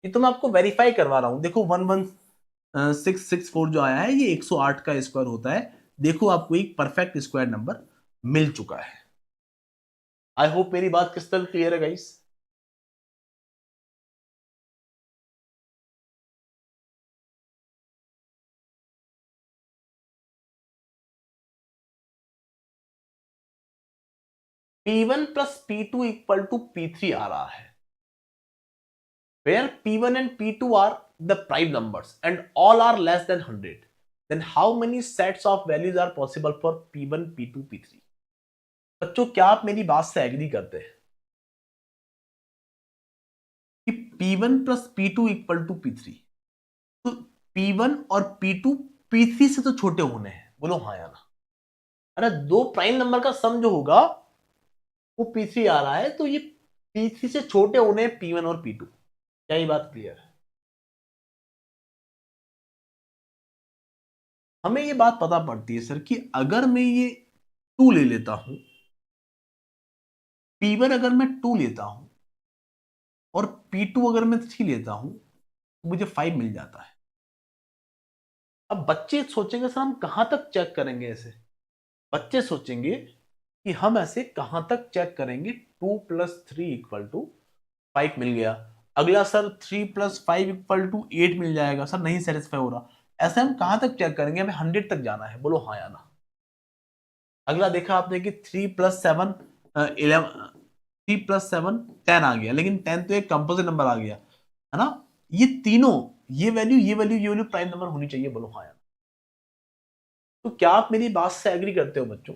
ये तो मैं आपको वेरीफाई करवा रहा हूं। देखो 11664 जो आया है ये 108 का स्क्वायर होता है। देखो आपको एक परफेक्ट स्क्वायर नंबर मिल चुका है। आई होप मेरी बात क्रिस्टल क्लियर है guys. P1 plus P2 equal to P3 आ रहा है, where P1 and P2 are the prime numbers and all are less than 100, then how many sets of values are possible for P1, P2, P3? बच्चों क्या आप मेरी बात से agree करते हैं कि P1 plus P2 equal to P3, तो P1 और P2 P3 से तो छोटे होने हैं? बोलो हाँ या ना। अरे दो प्राइम नंबर का सम जो होगा वो P3 आ रहा है, तो ये P3 से छोटे होने हैं P1 और P2। क्या ये बात क्लियर है? हमें ये बात पता पड़ती है सर कि अगर मैं ये 2 ले लेता हूं, P1 अगर मैं 2 लेता हूं और P2 अगर मैं 3 लेता हूं तो मुझे 5 मिल जाता है। अब बच्चे सोचेंगे सर हम कहां तक चेक करेंगे ऐसे? बच्चे सोचेंगे कि हम ऐसे कहां तक चेक करेंगे? 2 प्लस 3 इक्वल टू 5 मिल गया। अगला सर 3 प्लस 5 इक्वल टू 8 मिल जाएगा। सर नहीं सेटिस्फाई हो रहा। ऐसे हम कहां तक चेक करेंगे? हमें 100 तक जाना है। बोलो हाँ या ना। अगला देखा आपने कि 3 प्लस 7 11, 3 प्लस 7 10 आ गया, लेकिन 10 तो एक कंपोजिट नंबर आ गया है ना। ये तीनों, ये वैल्यू, ये वैल्यू, ये वैल्यू प्राइम नंबर होनी चाहिए। बोलो हाँ या ना। तो क्या आप मेरी बात से एग्री करते हो बच्चों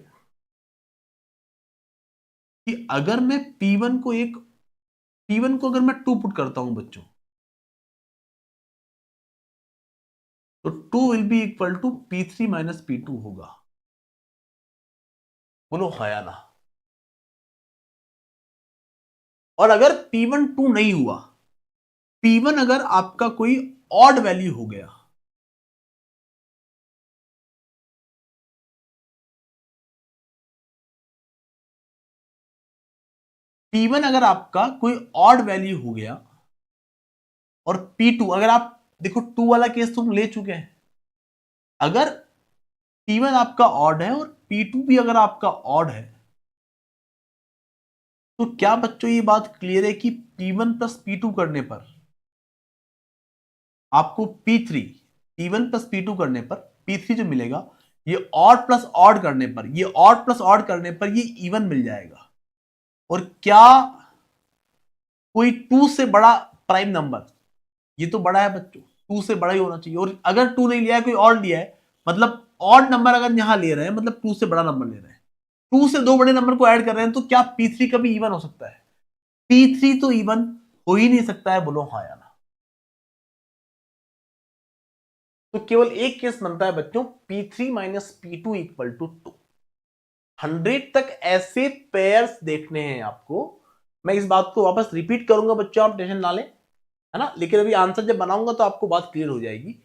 कि अगर मैं P1 को अगर मैं 2 पुट करता हूं बच्चों, तो 2 will be equal to P3 minus P2 होगा। बोलो हाँ या ना। और अगर P1 2 नहीं हुआ, P1 अगर आपका कोई ऑड वैल्यू हो गया, P1 अगर आपका कोई ऑड वैल्यू हो गया और P2 अगर आप देखो 2 वाला केस तुम ले चुके हैं। अगर P1 आपका ऑड है और P2 भी अगर आपका ऑड है, तो क्या बच्चों ये बात क्लियर है कि P1 प्लस P2 करने पर आपको P1 प्लस P2 करने पर P3 जो मिलेगा, ये ऑड प्लस ऑड करने पर, ये ऑड प्लस ऑड करने पर ये इवन मिल जाएगा। और क्या कोई 2 से बड़ा प्राइम नंबर, ये तो बड़ा है बच्चों, 2 से बड़ा ही होना चाहिए। और अगर 2 नहीं लिया है, कोई और लिया है, मतलब ऑड नंबर अगर यहां ले रहे हैं, मतलब 2 से बड़ा नंबर ले रहे हैं, 2 से दो बड़े नंबर को ऐड कर रहे हैं, तो क्या P3 कभी इवन हो सकता है? P3 तो इवन हो ही नहीं सकता है। बोलो हाँ या ना। तो केवल एक केस बनता है बच्चों, P3 minus P2 equal to 2। 100 तक ऐसे पेयर्स देखने हैं आपको। मैं इस बात को वापस रिपीट करूंगा बच्चों, आप टेंशन ना लें, है ना, लेकिन अभी आंसर जब बनाऊंगा तो आपको बात क्लियर हो जाएगी।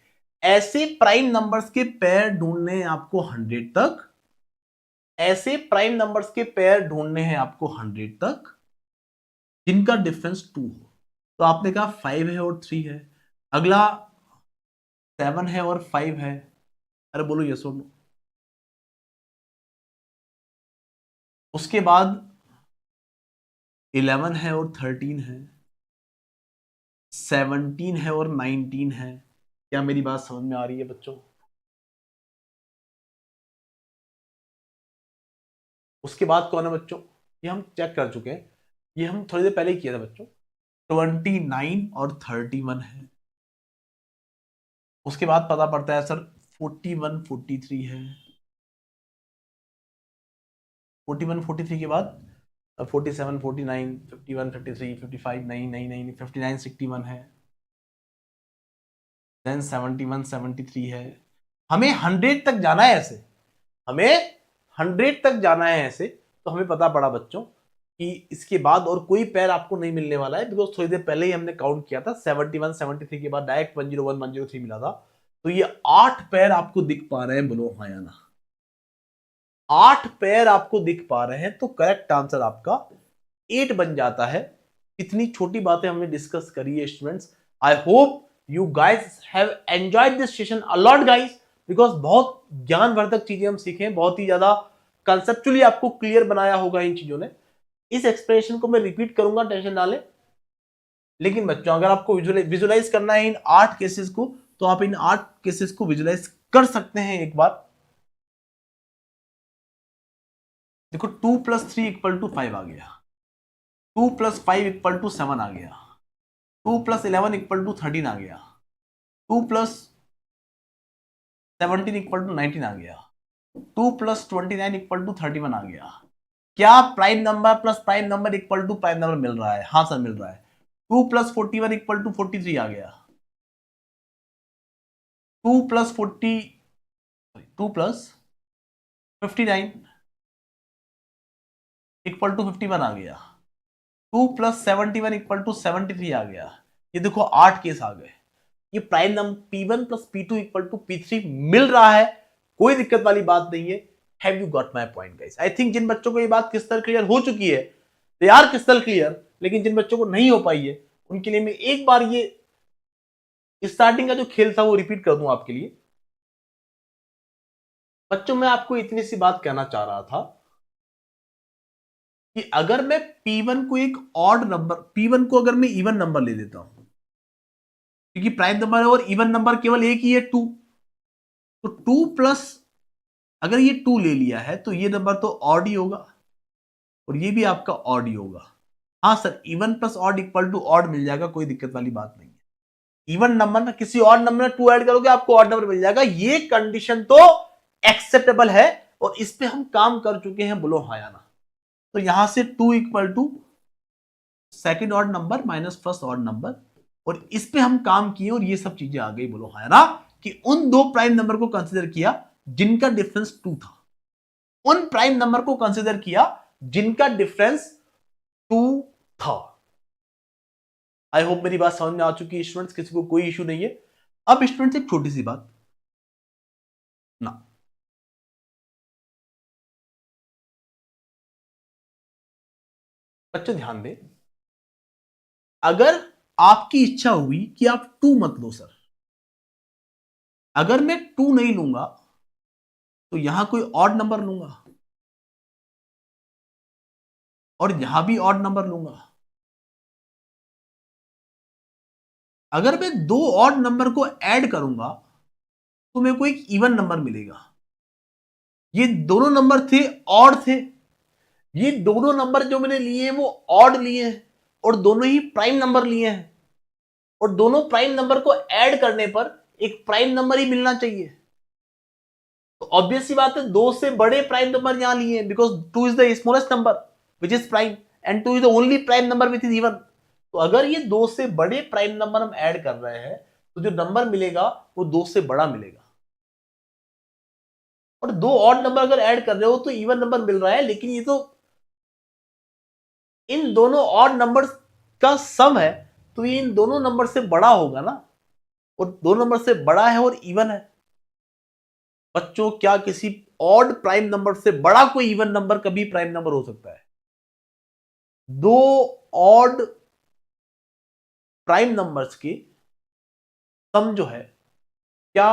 ऐसे प्राइम नंबर्स के पेयर ढूंढने हैं आपको 100 तक, ऐसे प्राइम नंबर्स के पेयर ढूंढने हैं आपको 100 तक जिनका डिफरेंस 2 हो। तो आपने कहा 5 है और 3 है, अगला 7 है और 5 है। अरे बोलो यस और नो। उसके बाद 11 है और 13 है, 17 है और 19 है। क्या मेरी बात समझ में आ रही है बच्चों? उसके बाद कौन है बच्चों, ये हम चेक कर चुके हैं, ये हम थोड़ी देर पहले ही किया था बच्चों। 29 और 31 है। उसके बाद पता पड़ता है सर 41 43 है। 41 43 के बाद 47 49 51 53 55 नहीं नहीं नहीं 59 61 है। देन 71 73 है। हमें 100 तक जाना है ऐसे, हमें 100 तक जाना है ऐसे। तो हमें पता पड़ा बच्चों कि इसके बाद और कोई पैर आपको नहीं मिलने वाला है, बिकॉज थोड़ी देर पहले ही हमने काउंट किया था। 71 73 के बाद डायरेक्ट 101 103 मिला था। तो ये 8 पैर आपको दिख पा रहे हैं, बोलो हाँ या ना। 8 पैर आपको दिख पा रहे हैं, तो करेक्ट आंसर आपका 8 बन जाता है। इतनी छोटी बातें हमने डिस्कस करी है students. I hope you guys have enjoyed this session a lot guys, because बहुत ज्ञानवर्धक चीजें हम सीखे, बहुत ही ज्यादा कंसेप्चुअली आपको क्लियर बनाया होगा इन चीजों ने। इस एक्सप्लेनेशन को मैं रिपीट करूंगा, टेंशन ना लें। लेकिन बच्चों अगर आपको विजुलाइज करना है इन 8 केसेस को, तो आप इन 8 केसेस को विजुलाइज कर सकते हैं एक बार। देखो 2 + 3 = 5 आ गया, 2 + 5 = 7 आ गया, 2 + 11 = 13 आ गया, 2 + 17 = 19 आ गया, 2 + 29 = 31 आ गया। क्या prime number plus prime number equal to prime number मिल रहा है? हाँ सर मिल रहा है। 2 + 41 = 43 आ गया, 2 + 40 2 + 59 = 51 आ गया, 2 + 71 = 73 आ गया। ये देखो 8 केस आ गए। ये prime number P1 + P2 = P3 मिल रहा है, कोई दिक्कत वाली बात नहीं है। Have you got my point guys? I think जिन बच्चों को ये बात क्रिस्टल क्लियर हो चुकी है, दे आर क्रिस्टल क्लियर। लेकिन जिन बच्चों को नहीं हो पाई है, उनके लिए मैं एक बार ये स्टार्टिंग का जो खेल था वो रिपीट कर दूं आपके लिए। बच्चों मैं आपको इतनी सी बात कहना चाह रहा था कि अगर मैं P1 को एक ऑड नंबर, P1 को अगर मैं इवन नंबर ले लेता हूं, क्योंकि प्राइम नंबर है और इवन नंबर केवल एक ही है 2, तो 2 प्लस, अगर ये 2 ले लिया है तो ये नंबर तो ऑड ही होगा और ये भी आपका ऑड ही होगा। हाँ sir, even plus odd equal to odd मिल जाएगा, कोई दिक्कत वाली बात नहीं है। इवन नंबर में किसी और नंबर में 2 ऐड करोगे आपको ऑड नंबर मिल जाएगा, ये कंडीशन तो एक्सेप्टेबल है और इस पे हम काम कर चुके हैं, बोलो हाँ या ना। तो यहां से 2 = second odd number minus first odd number, और इस पे हम काम किए और ये सब चीजें आ गई, बोलो हाँ या ना। कि उन दो प्राइम नंबर को कंसीडर किया जिनका डिफरेंस 2 था, उन प्राइम नंबर को कंसीडर किया जिनका डिफरेंस 2 था। आई होप मेरी बात समझ में आ चुकी है स्टूडेंट्स, किसी को कोई इश्यू नहीं है। अब स्टूडेंट्स एक छोटी सी बात ना, बच्चे ध्यान दें, अगर आपकी इच्छा हुई कि आप 2 मत लो सर, अगर मैं 2 नहीं लूंगा तो यहां कोई ऑड नंबर लूंगा और यहां भी ऑड नंबर लूंगा। अगर मैं 2 ऑड नंबर को ऐड करूंगा तो मेरे को एक इवन नंबर मिलेगा। ये दोनों नंबर थे ऑड थे, ये दोनों नंबर जो मैंने लिए हैं वो ऑड लिए हैं और दोनों ही प्राइम नंबर लिए हैं, और दोनों प्राइम नंबर को ऐड करने पर एक प्राइम नंबर ही मिलना चाहिए। तो ऑब्वियस सी बात है, 2 से बड़े प्राइम नंबर यहां लिए हैं, because 2 is the smallest number which is prime and 2 is the only prime number which is even. तो अगर ये 2 से बड़े प्राइम नंबर हम ऐड कर रहे हैं तो जो नंबर मिलेगा वो 2 से बड़ा मिलेगा। और 2 ऑड नंबर अगर ऐड कर रहे हो तो इवन नंबर मिल रहा है, लेकिन ये तो इन दोनों ऑड नंबर्स का सम है, तो ये इन दोनों नंबर से बड़ा होगा ना, और 2 नंबर से बड़ा है और इवन है। बच्चों क्या किसी ऑड प्राइम नंबर से बड़ा कोई इवन नंबर कभी प्राइम नंबर हो सकता है? 2 ऑड प्राइम नंबर्स की सम जो है, क्या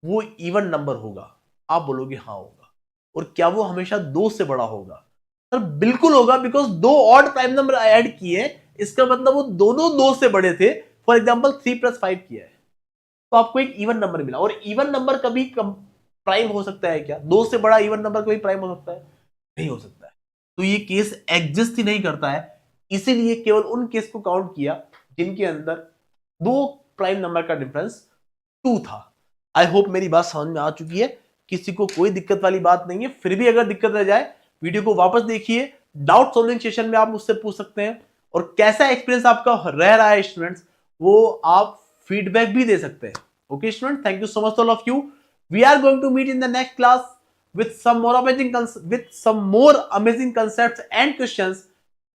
वो इवन नंबर होगा? आप बोलोगे हाँ होगा। और क्या वो हमेशा 2 से बड़ा होगा? सर बिल्कुल होगा, because 2 odd prime number add किए, इसका मतलब वो दोनों 2 से बड़े थे। फॉर एग्जांपल 3 + 5 किया है तो आपको एक इवन नंबर मिला, और इवन नंबर कभी प्राइम हो सकता है क्या? 2 से बड़ा इवन नंबर कभी प्राइम हो सकता है? नहीं हो सकता है। तो ये केस एग्जिस्ट ही नहीं करता है, इसीलिए केवल उन केस को काउंट किया जिनके अंदर दो प्राइम नंबर का डिफरेंस 2 था। आई होप मेरी बात समझ में आ चुकी है, किसी को कोई दिक्कत वाली बात नहीं है। फिर भी अगर दिक्कत रह जाए, वीडियो को वापस देखिए, डाउट सॉल्विंग सेशन में आप मुझसे पूछ सकते हैं, और कैसा एक्सपीरियंस आपका रह रहा है स्टूडेंट्स, वो आप फीडबैक भी दे सकते हैं। Okay student, thank you so much all of you. We are going to meet in the next class with some more amazing concepts and questions.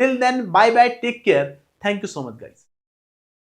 Till then, bye bye, take care. Thank you so much, guys.